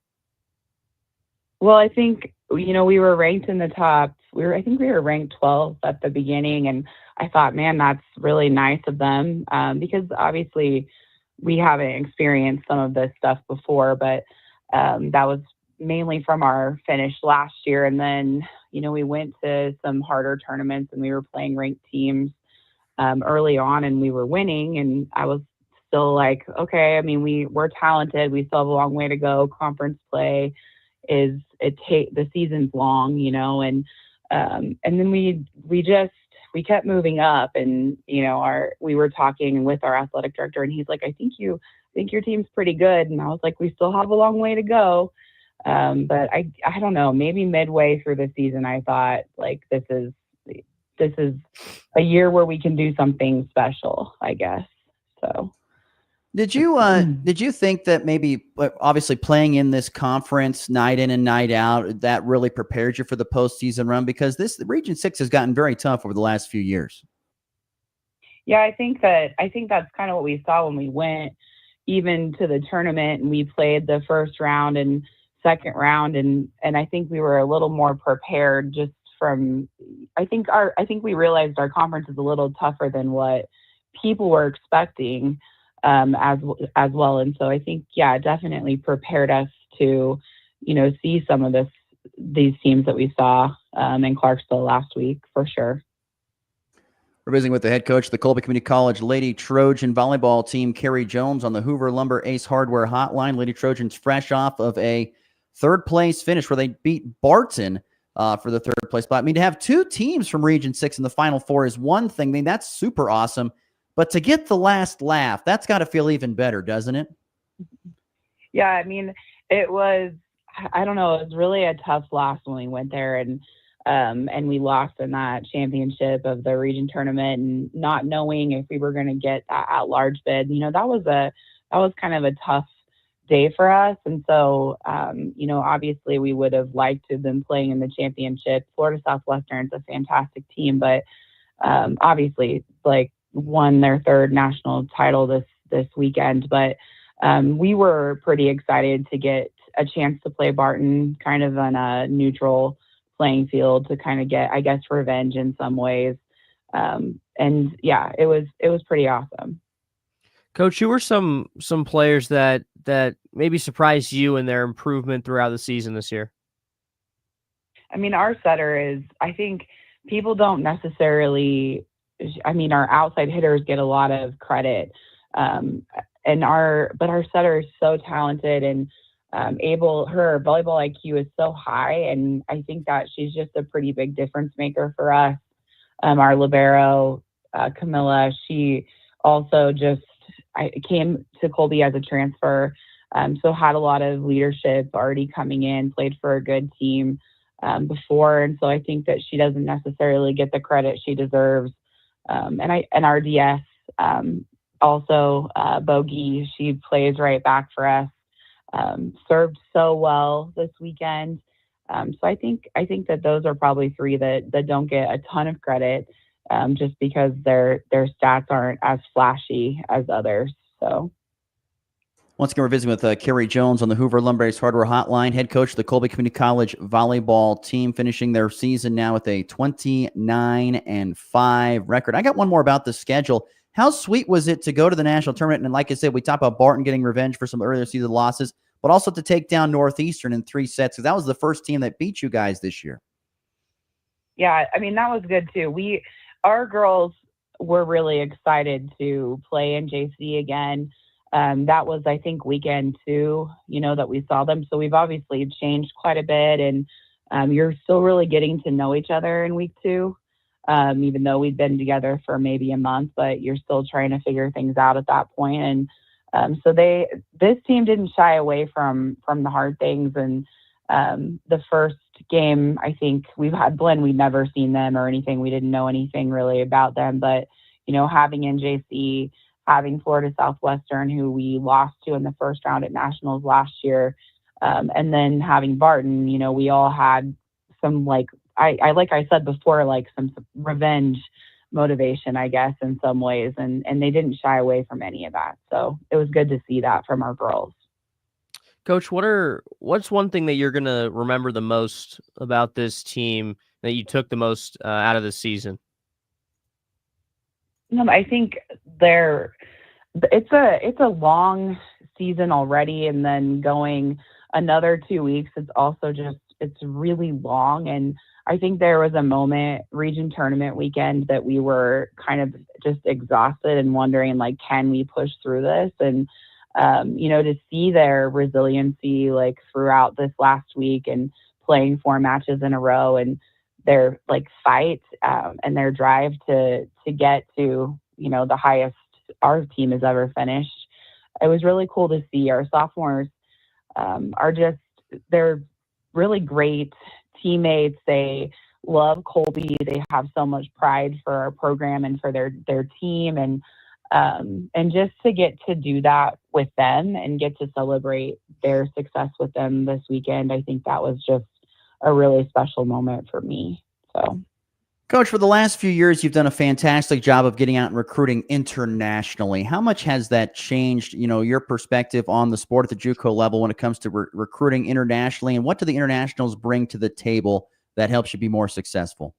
Well, I think, we were ranked in the top. I think we were ranked 12th at the beginning, and I thought, man, that's really nice of them, because obviously we haven't experienced some of this stuff before, but that was mainly from our finish last year. And then, we went to some harder tournaments and we were playing ranked teams early on, and we were winning, and I was still like, okay, I mean, we're talented. We still have a long way to go. Conference play the season's long, and then we kept moving up, and we were talking with our athletic director, and he's like, I think your team's pretty good, and I was like, we still have a long way to go, but I don't know, maybe midway through the season I thought, like, this is a year where we can do something special, I guess. So Did you think that maybe, obviously playing in this conference night in and night out, that really prepared you for the postseason run? Because the Region 6 has gotten very tough over the last few years. Yeah, I think that's kind of what we saw when we went even to the tournament, and we played the first round and second round, and I think we were a little more prepared just from, I think we realized our conference is a little tougher than what people were expecting. As well. And so I think, it definitely prepared us to, see some of these teams that we saw in Clarksville last week, for sure. We're visiting with the head coach of the Colby Community College Lady Trojan volleyball team, Kerry Jones, on the Hoover Lumber Ace Hardware hotline. Lady Trojans fresh off of a third-place finish where they beat Barton for the third-place spot. I mean, to have two teams from Region 6 in the Final Four is one thing. I mean, that's super awesome. But to get the last laugh, that's got to feel even better, doesn't it? Yeah, I mean, it was I don't know. It was really a tough loss when we went there, and we lost in that championship of the region tournament, and not knowing if we were going to get that at-large bid. That was kind of a tough day for us. And so, obviously we would have liked to have been playing in the championship. Florida Southwestern's a fantastic team, but obviously won their third national title this weekend. But we were pretty excited to get a chance to play Barton kind of on a neutral playing field to kind of get, I guess, revenge in some ways. And yeah, it was pretty awesome. Coach, who were some players that maybe surprised you in their improvement throughout the season this year? I mean, our setter is, I think people don't necessarily, our outside hitters get a lot of credit. But our setter is so talented and her volleyball IQ is so high. And I think that she's just a pretty big difference maker for us. Our libero, Camilla, she also I came to Colby as a transfer, so had a lot of leadership already coming in, played for a good team before, and so I think that she doesn't necessarily get the credit she deserves. And our DS, also Bogey, she plays right back for us, served so well this weekend. So I think that those are probably three that don't get a ton of credit. Just because their stats aren't as flashy as others. So, once again, we're visiting with Carrie Jones on the Hoover Lumber Ace Hardware Hotline, head coach of the Colby Community College volleyball team, finishing their season now with a 29-5 record. I got one more about the schedule. How sweet was it to go to the national tournament? And like I said, we talked about Barton getting revenge for some earlier season losses, but also to take down Northeastern in 3 sets, because that was the first team that beat you guys this year. Yeah, that was good too. Our girls were really excited to play in JC again. That was, I think, weekend 2, that we saw them. So we've obviously changed quite a bit, and you're still really getting to know each other in week 2, even though we've been together for maybe a month, but you're still trying to figure things out at that point. And so this team didn't shy away from the hard things. And the first game, I think we've had Blinn, we'd never seen them or anything. We didn't know anything really about them, but, having NJC, having Florida Southwestern, who we lost to in the first round at nationals last year. And then having Barton, we all had some, like I said before, some revenge motivation, I guess, in some ways. And they didn't shy away from any of that. So it was good to see that from our girls. Coach, what's one thing that you're going to remember the most about this team that you took the most out of the season? I think it's a long season already, and then going another 2 weeks, it's really long. And I think there was a moment, region tournament weekend, that we were kind of just exhausted and wondering, can we push through this? And to see their resiliency throughout this last week and playing 4 matches in a row, and their fight and their drive to get to the highest our team has ever finished. It was really cool to see. Our sophomores they're really great teammates. They love Colby. They have so much pride for our program and for their team, and just to get to do that with them and get to celebrate their success with them this weekend, I think that was just a really special moment for me. So, Coach, for the last few years, you've done a fantastic job of getting out and recruiting internationally. How much has that changed, your perspective on the sport at the JUCO level when it comes to recruiting internationally, and what do the internationals bring to the table that helps you be more successful?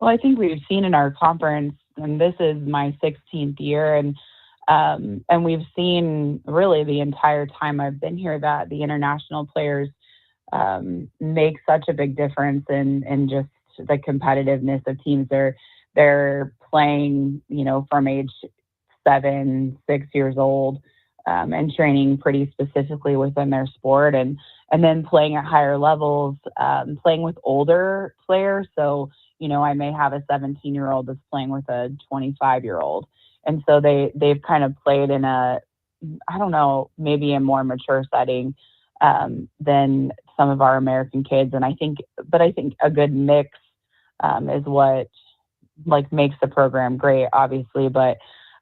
Well, I think we've seen in our conference, and this is my 16th year, and we've seen really the entire time I've been here that the international players make such a big difference in just the competitiveness of teams. They're playing, from age 7, 6 years old, and training pretty specifically within their sport, and then playing at higher levels, playing with older players. So, I may have a 17-year-old that's playing with a 25-year-old. And so they've kind of played in maybe a more mature setting. than some of our American kids. And I think a good mix is what like makes the program great, obviously. But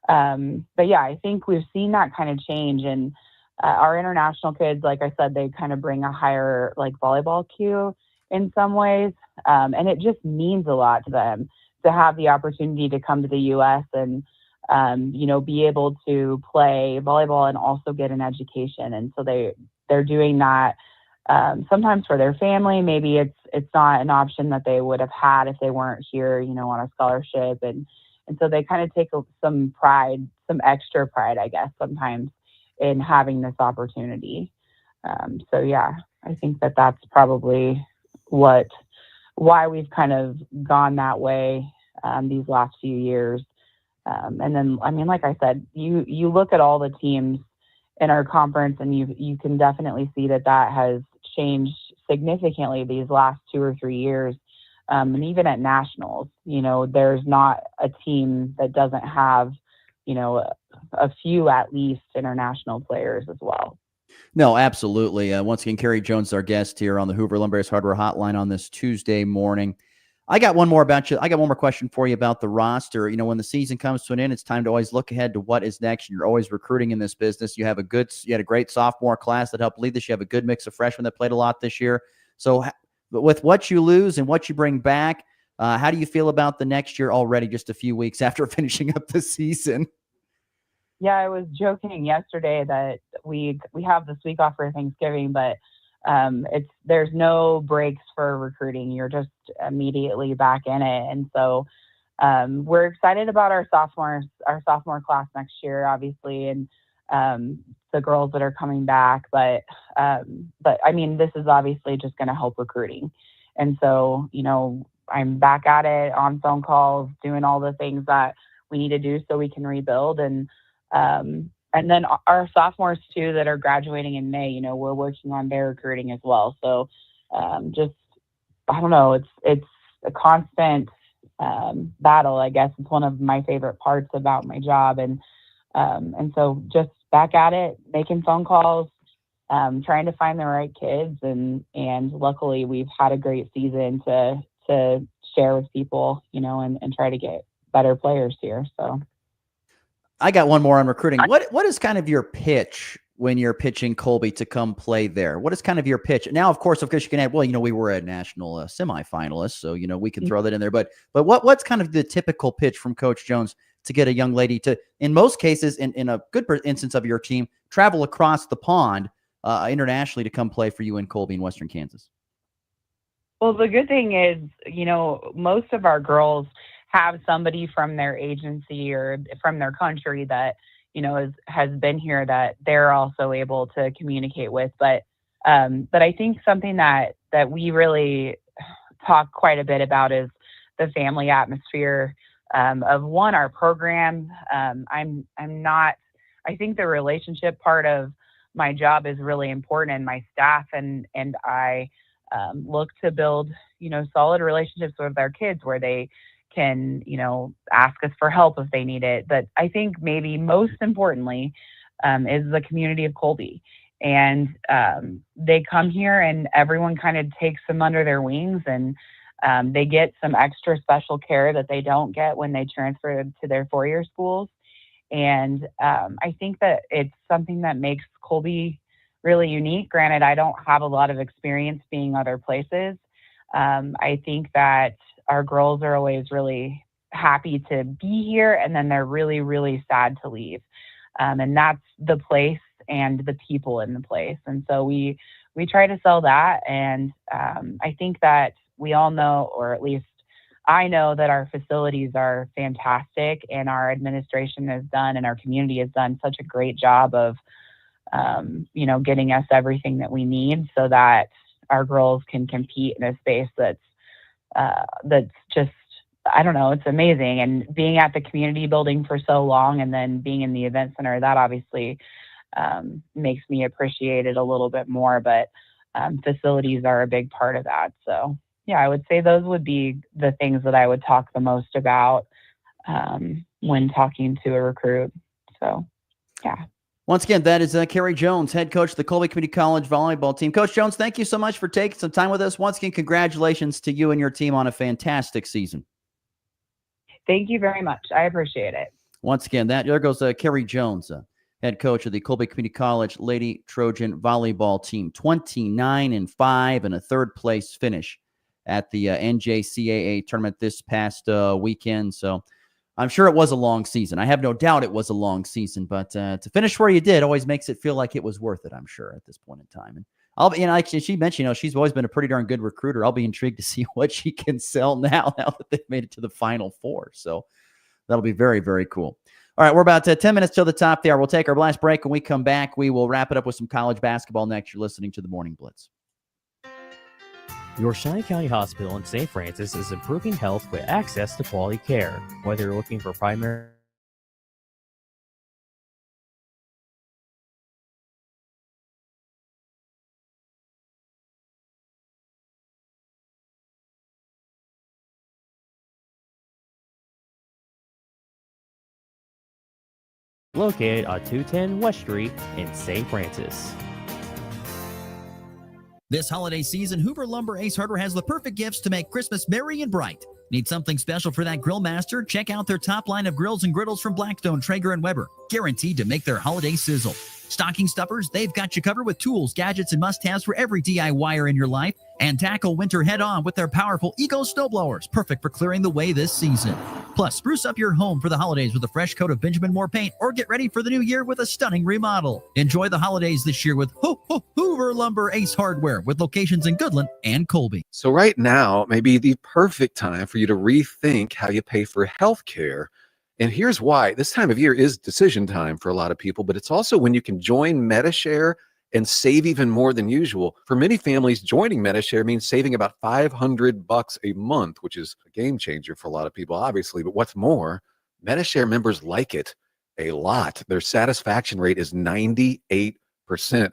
yeah, I think we've seen that kind of change. And our international kids, like I said, they kind of bring a higher like volleyball cue in some ways. And it just means a lot to them to have the opportunity to come to the U.S. and, be able to play volleyball and also get an education. And so they're doing that sometimes for their family. Maybe it's not an option that they would have had if they weren't here, on a scholarship. And so they kind of take some pride, some extra pride, I guess, sometimes in having this opportunity. So yeah, I think that's probably why we've kind of gone that way these last few years. And then, I mean, like I said, you look at all the teams in our conference and you can definitely see that has changed significantly these last 2 or 3 years. And even at nationals, there's not a team that doesn't have, a few at least international players as well. No, absolutely. Once again, Carrie Jones, our guest here on the Hoover Lumber Ace Hardware Hotline on this Tuesday morning. I got one more question for you about the roster. When the season comes to an end, it's time to always look ahead to what is next. You're always recruiting in this business. You had a great sophomore class that helped lead this. You have a good mix of freshmen that played a lot this year. So with what you lose and what you bring back, how do you feel about the next year already, just a few weeks after finishing up the season? Yeah, I was joking yesterday that we have this week off for Thanksgiving, but there's no breaks for recruiting. You're just immediately back in it. And so we're excited about our sophomore class next year, obviously, and the girls that are coming back. But I mean, this is obviously just going to help recruiting. And so, I'm back at it on phone calls, doing all the things that we need to do so we can rebuild. And then our sophomores too that are graduating in May, we're working on their recruiting as well. So I don't know, it's a constant battle, I guess. It's one of my favorite parts about my job. And so just back at it, making phone calls, trying to find the right kids. And luckily we've had a great season to share with people, and try to get better players here. So. I got one more on recruiting. What is kind of your pitch when you're pitching Colby to come play there? What is kind of your pitch? Now, of course, you can add, we were a national semifinalist, so, we can throw that in there. But what's kind of the typical pitch from Coach Jones to get a young lady to, in most cases, in a good instance of your team, travel across the pond internationally to come play for you in Colby in Western Kansas? Well, the good thing is, most of our girls have somebody from their agency or from their country that, has been here that they're also able to communicate with. But I think something that we really talk quite a bit about is the family atmosphere of our program. I think the relationship part of my job is really important, and my staff and I look to build, solid relationships with our kids where they can, ask us for help if they need it. But I think maybe most importantly is the community of Colby. And they come here and everyone kind of takes them under their wings, and they get some extra special care that they don't get when they transfer to their four-year schools. And I think that it's something that makes Colby really unique. Granted, I don't have a lot of experience being other places. I think that our girls are always really happy to be here, and then they're really, really sad to leave. And that's the place and the people in the place. And so we try to sell that. And I think that we all know, or at least I know, that our facilities are fantastic, and our administration has done and our community has done such a great job of, getting us everything that we need so that our girls can compete in a space that's just, I don't know, it's amazing. And being at the community building for so long and then being in the event center, that obviously makes me appreciate it a little bit more. But facilities are a big part of that. So yeah, I would say those would be the things that I would talk the most about when talking to a recruit. So yeah. Once again, that is Kerry Jones, head coach of the Colby Community College volleyball team. Coach Jones, thank you so much for taking some time with us. Once again, congratulations to you and your team on a fantastic season. Thank you very much. I appreciate it. Once again, there goes Kerry Jones, head coach of the Colby Community College Lady Trojan volleyball team, 29-5 and a third-place finish at the NJCAA tournament this past weekend. So I'm sure it was a long season. I have no doubt it was a long season, but to finish where you did always makes it feel like it was worth it, I'm sure, at this point in time. And actually, she mentioned, she's always been a pretty darn good recruiter. I'll be intrigued to see what she can sell now that they've made it to the Final Four. So that'll be very, very cool. All right, we're about 10 minutes till the top there. We'll take our last break. When we come back, we will wrap it up with some college basketball next. You're listening to the Morning Blitz. Your Shawnee County Hospital in St. Francis is improving health with access to quality care. Whether you're looking for primary located on 210 West Street in St. Francis. This holiday season, Hoover Lumber Ace Hardware has the perfect gifts to make Christmas merry and bright. Need something special for that grill master? Check out their top line of grills and griddles from Blackstone, Traeger, and Weber. Guaranteed to make their holiday sizzle. Stocking stuffers, they've got you covered with tools, gadgets, and must-haves for every DIYer in your life. And tackle winter head-on with their powerful Eco snowblowers, perfect for clearing the way this season. Plus, spruce up your home for the holidays with a fresh coat of Benjamin Moore paint, or get ready for the new year with a stunning remodel. Enjoy the holidays this year with Hoover Lumber Ace Hardware, with locations in Goodland and Colby. So right now may be the perfect time for you to rethink how you pay for health care. And here's why. This time of year is decision time for a lot of people, but it's also when you can join MediShare and save even more than usual. For many families, joining MediShare means saving about $500 a month, which is a game changer for a lot of people, obviously. But what's more, MediShare members like it a lot. Their satisfaction rate is 98%.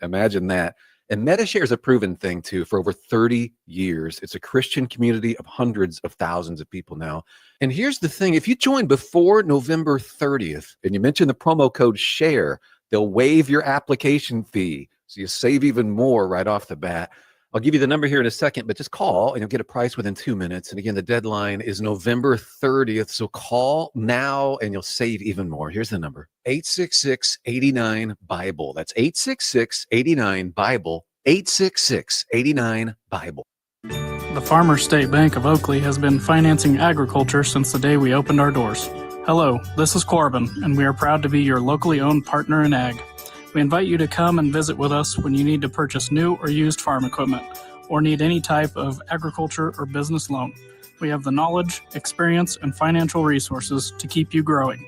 Imagine that. And MediShare is a proven thing, too, for over 30 years. It's a Christian community of hundreds of thousands of people now. And here's the thing. If you join before November 30th and you mention the promo code SHARE, they'll waive your application fee. So you save even more right off the bat. I'll give you the number here in a second, but just call and you'll get a price within 2 minutes. And again, the deadline is November 30th. So call now and you'll save even more. Here's the number: 866-89-BIBLE. That's 866-89-BIBLE. 866-89-BIBLE. The Farmers State Bank of Oakley has been financing agriculture since the day we opened our doors. Hello, this is Corbin, and we are proud to be your locally owned partner in ag. We invite you to come and visit with us when you need to purchase new or used farm equipment, or need any type of agriculture or business loan. We have the knowledge, experience, and financial resources to keep you growing.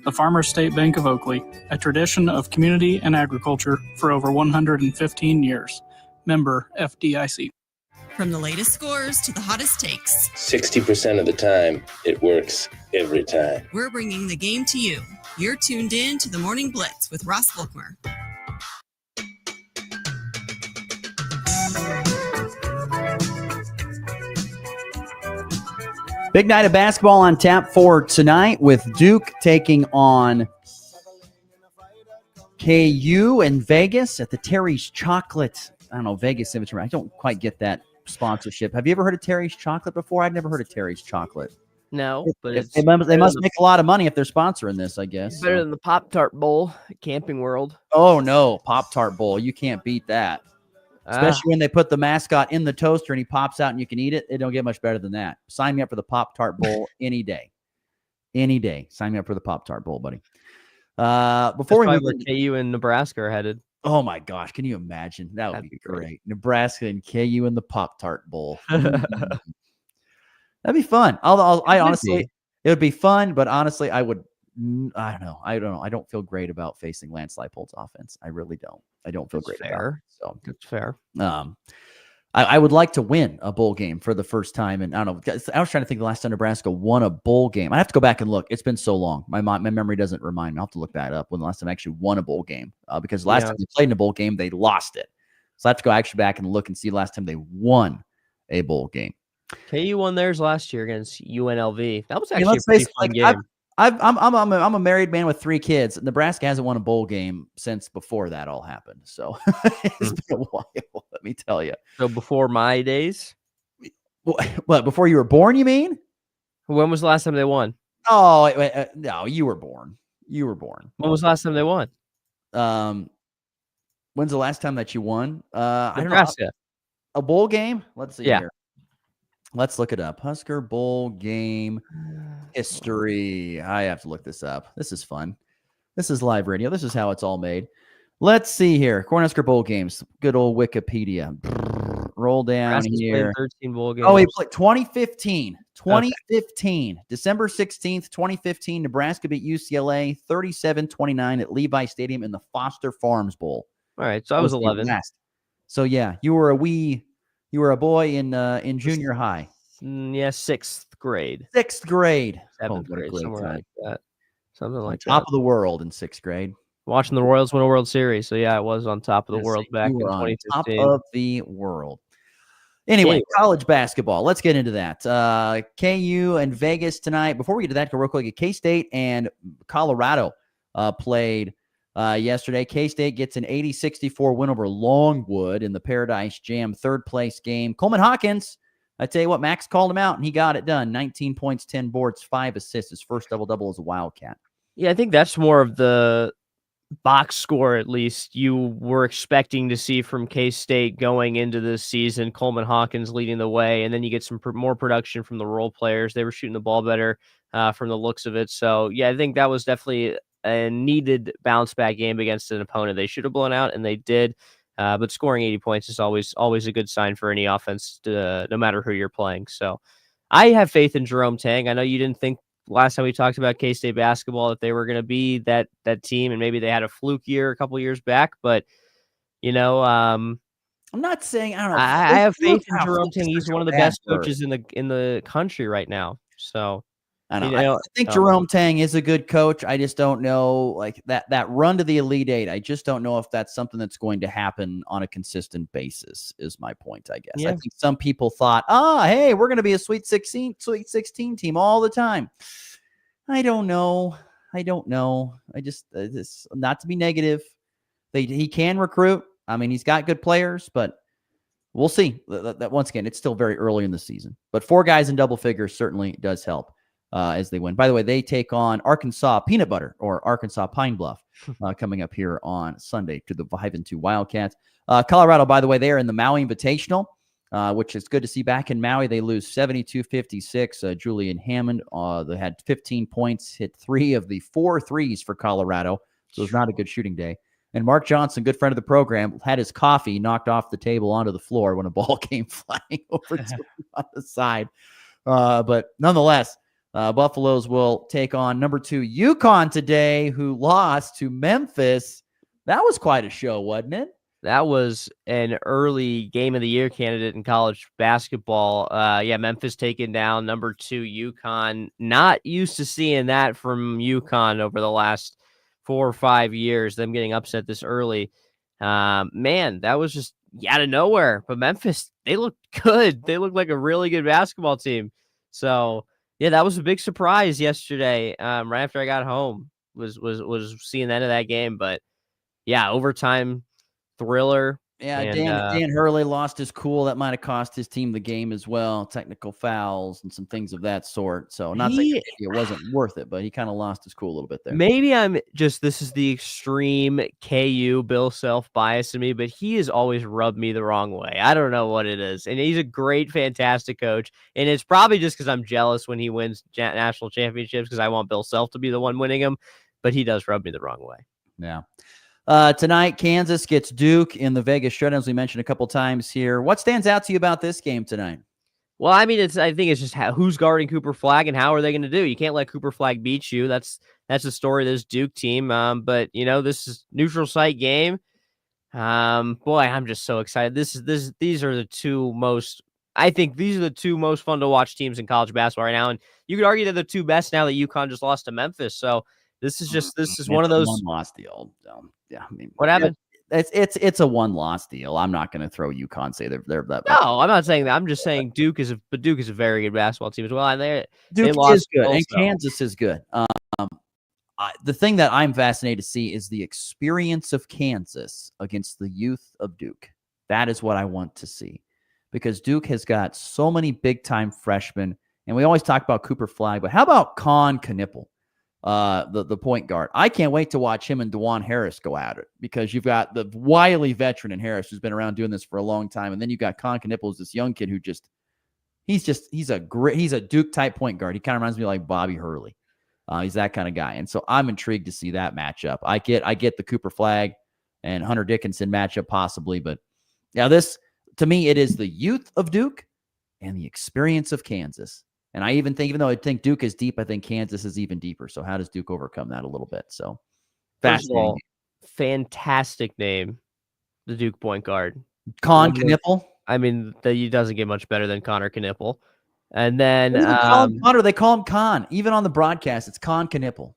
The Farmers State Bank of Oakley, a tradition of community and agriculture for over 115 years. Member FDIC. From the latest scores to the hottest takes, 60% of the time, it works every time. we're bringing the game to you. You're tuned in to the Morning Blitz with Ross Volkmer. Big night of basketball on tap for tonight, with Duke taking on KU in Vegas at the Terry's Chocolate. I don't know, Vegas Inventory. I don't quite get that sponsorship. Have you ever heard of Terry's Chocolate before? I'd never heard of Terry's Chocolate. No, but They must make a lot of money if they're sponsoring this, I guess. better than the Pop-Tart Bowl at Camping World. Oh, no. Pop-Tart Bowl. You can't beat that. Especially when they put the mascot in the toaster and he pops out and you can eat it. It don't get much better than that. Sign me up for the Pop-Tart Bowl any day. Any day. Sign me up for the Pop-Tart Bowl, buddy. Before we move where KU and Nebraska are headed. Oh, my gosh. Can you imagine? That would be great. Nebraska and KU in the Pop-Tart Bowl. That'd be fun. I honestly, it would be fun, but honestly, I don't know. I don't feel great about facing Lance Leipold's offense. I really don't. I don't feel great about it. So that's fair. I would like to win a bowl game for the first time. And I don't know. I was trying to think the last time Nebraska won a bowl game. I have to go back and look. It's been so long. My memory doesn't remind me. I'll have to look that up when the last time I actually won a bowl game. Because last time they played in a bowl game, they lost it. So I have to go actually back and look and see the last time they won a bowl game. KU won theirs last year against UNLV. That was actually a pretty fun game. I'm a married man with 3 kids. Nebraska hasn't won a bowl game since before that all happened. So it's been a while, let me tell you. So before my days? What, before you were born, you mean? When was the last time they won? Oh, no, you were born. You were born. When was the last time they won? When's the last time that you won? I don't know. Nebraska. A bowl game? Let's see Yeah. here. Let's look it up. Husker Bowl game history. I have to look this up. This is fun. This is live radio. This is how it's all made. Let's see here. Cornhusker Bowl games. Good old Wikipedia. Roll down Nebraska's here. played 13 bowl games. Oh, he played 2015. 2015. Okay. December 16th, 2015. Nebraska beat UCLA 37-29 at Levi Stadium in the Foster Farms Bowl. All right, so I was 11. So yeah, you were a boy in junior high. Yeah, 6th grade. 6th grade. 7th grade, somewhere like that. Something like that. Top of the world in 6th grade. Watching the Royals win a World Series. So yeah, I was on top of the world back in You were on 2015. top of the world. Anyway, college basketball. Let's get into that. KU and Vegas tonight. Before we get to that, go real quick. K-State and Colorado played yesterday. K-State gets an 80-64 win over Longwood in the Paradise Jam third-place game. Coleman Hawkins, I tell you what, Max called him out, and he got it done. 19 points, 10 boards, 5 assists. His first double-double as a Wildcat. Yeah, I think that's more of the box score, at least, you were expecting to see from K-State going into this season. Coleman Hawkins leading the way, and then you get some more production from the role players. They were shooting the ball better from the looks of it. So, yeah, I think that was definitely a needed bounce-back game against an opponent they should have blown out, and they did. But scoring 80 points is always a good sign for any offense, no matter who you're playing. So I have faith in Jerome Tang. I know you didn't think last time we talked about K-State basketball that they were going to be that team, and maybe they had a fluke year a couple years back. But, you know, I'm not saying, I don't know. I have faith in Jerome Tang. He's one of the best coaches in the country right now. So I don't know. I think Jerome Tang is a good coach. I just don't know, like that run to the Elite Eight. I just don't know if that's something that's going to happen on a consistent basis. Is my point, I guess. Yeah. I think some people thought, hey, we're going to be a Sweet 16 team all the time. I don't know. I just this not to be negative. He can recruit. I mean, he's got good players, but we'll see. That once again, it's still very early in the season. But 4 guys in double figures certainly does help. As they win. By the way, they take on Arkansas Peanut Butter or Arkansas Pine Bluff coming up here on Sunday to the 5-2 Wildcats. Colorado, by the way, they are in the Maui Invitational, which is good to see back in Maui. They lose 72-56. Julian Hammond, they had 15 points, hit 3 of the 4 threes for Colorado. So it was not a good shooting day. And Mark Johnson, good friend of the program, had his coffee knocked off the table onto the floor when a ball came flying over to him on the side. But nonetheless, Buffaloes will take on number 2 UConn today, who lost to Memphis. That was quite a show, wasn't it? That was an early game of the year candidate in college basketball. Memphis taking down number 2 UConn. Not used to seeing that from UConn over the last 4 or 5 years, them getting upset this early. Man, that was just out of nowhere. But Memphis, they looked good. They looked like a really good basketball team. So, yeah, that was a big surprise yesterday. Right after I got home, was seeing the end of that game. But yeah, overtime thriller. Yeah, and, Dan Hurley lost his cool. That might have cost his team the game as well. Technical fouls and some things of that sort. So not saying it wasn't worth it, but he kind of lost his cool a little bit there. Maybe this is the extreme KU Bill Self bias in me, but he has always rubbed me the wrong way. I don't know what it is. And he's a great, fantastic coach. And it's probably just because I'm jealous when he wins national championships because I want Bill Self to be the one winning them. But he does rub me the wrong way. Yeah. Tonight, Kansas gets Duke in the Vegas Showdown, as we mentioned a couple times here. What stands out to you about this game tonight? Well, I mean, I think it's just who's guarding Cooper Flagg and how are they going to do? You can't let Cooper Flagg beat you. That's the story of this Duke team. But you know, this is neutral site game. Boy, I'm just so excited. These are the two most. I think these are the 2 most fun to watch teams in college basketball right now, and you could argue they're the 2 best now that UConn just lost to Memphis. So. This is one of those one lost the old. Yeah, I mean, what happened? it's a one-loss deal. I'm not going to throw UConn say they're that. No, I'm not saying that. I'm just saying Duke is a very good basketball team as well, and they Duke lost is good, also. and Kansas is good. The thing that I'm fascinated to see is the experience of Kansas against the youth of Duke. That is what I want to see, because Duke has got so many big-time freshmen, and we always talk about Cooper Flagg, but how about Con Knippel, the point guard? I can't wait to watch him and DeJuan Harris go at it, because you've got the wily veteran in Harris who's been around doing this for a long time, and then you've got Con Knippel, this young kid who he's a Duke-type point guard. He kind of reminds me like Bobby Hurley. He's that kind of guy. And so I'm intrigued to see that matchup. I get the Cooper Flagg and Hunter Dickinson matchup possibly, but yeah, this, to me, it is the youth of Duke and the experience of Kansas. And I even think, even though I think Duke is deep, I think Kansas is even deeper. So how does Duke overcome that a little bit? So fascinating. Fantastic name, the Duke point guard. Con Knippel. I mean, he doesn't get much better than Connor Knippel. And then they call him Connor, they call him Con. Even on the broadcast, it's Con Knippel.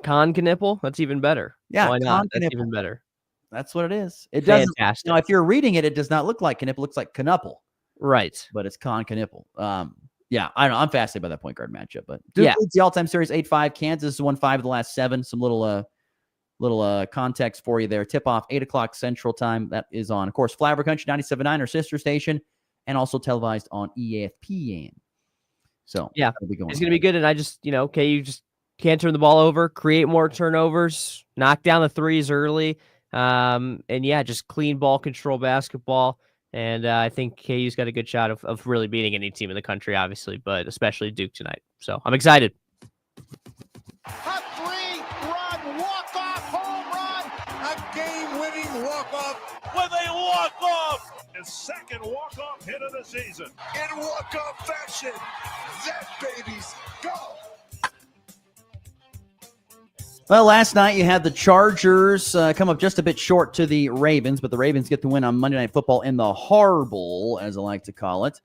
Con Knippel? That's even better. Yeah, why not? That's even better. That's what it is. It doesn't. Fantastic. Now, if you're reading it, it does not look like Knippel. It looks like Knuppel. Right. But it's Con Knippel. Yeah, I don't know. I'm fascinated by that point guard matchup. But Duke leads the all-time series 8-5. Kansas has won 5 of the last 7. Some little context for you there. Tip-off 8 o'clock Central Time. That is on, of course, Flyover Country 97.9, our sister station, and also televised on ESPN. So yeah, it's going to be good. And I just, you just can't turn the ball over, create more turnovers, knock down the threes early. And yeah, just clean ball control basketball. And I think KU's got a good shot of really beating any team in the country, obviously, but especially Duke tonight. So I'm excited. A 3-run walk-off home run, a game-winning walk-off with a walk-off. His second walk-off hit of the season. In walk-off fashion, that baby's go. Well, last night you had the Chargers come up just a bit short to the Ravens, but the Ravens get the win on Monday Night Football in the Harbowl, as I like to call it.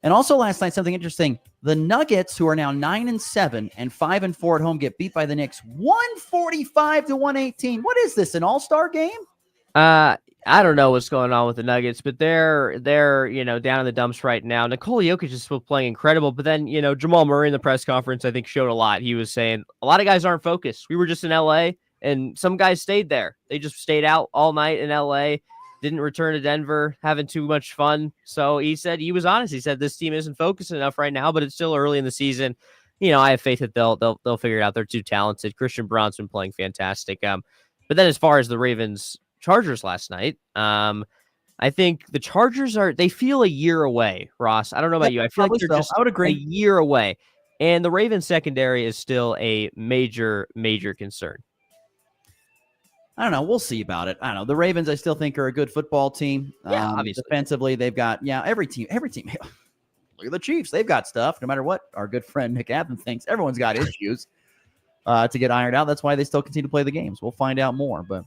And also last night, something interesting. The Nuggets, who are now 9-7 and 5-4 at home, get beat by the Knicks 145-118. What is this, an all-star game? I don't know what's going on with the Nuggets, but they're down in the dumps right now. Nikola Jokic is still playing incredible, but then Jamal Murray in the press conference I think showed a lot. He was saying a lot of guys aren't focused. We were just in LA, and some guys stayed there. They just stayed out all night in LA, didn't return to Denver, having too much fun. So he said, he was honest. He said this team isn't focused enough right now, but it's still early in the season. I have faith that they'll figure it out. They're too talented. Christian Braun's been playing fantastic. But then as far as the Ravens Chargers last night, I think the Chargers they feel a year away, Ross. I don't know about you. I feel like they're just I would agree. a year away. And the Ravens secondary is still a major, major concern. I don't know. We'll see about it. I don't know. The Ravens, I still think, are a good football team. Yeah, obviously. Defensively, they've got, every team. Look at the Chiefs. They've got stuff. No matter what our good friend Nick Athens thinks, everyone's got issues to get ironed out. That's why they still continue to play the games. We'll find out more, but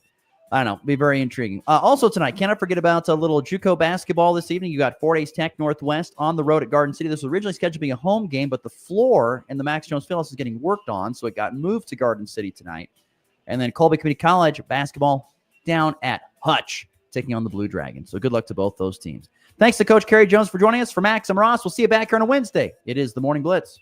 I don't know. Be very intriguing. Also tonight, cannot forget about a little JUCO basketball this evening. You got Fort Hays Tech Northwest on the road at Garden City. This was originally scheduled to be a home game, but the floor in the Max Jones Fieldhouse is getting worked on, so it got moved to Garden City tonight. And then Colby Community College basketball down at Hutch, taking on the Blue Dragons. So good luck to both those teams. Thanks to Coach Kerry Jones for joining us. For Max, I'm Ross. We'll see you back here on a Wednesday. It is the Morning Blitz.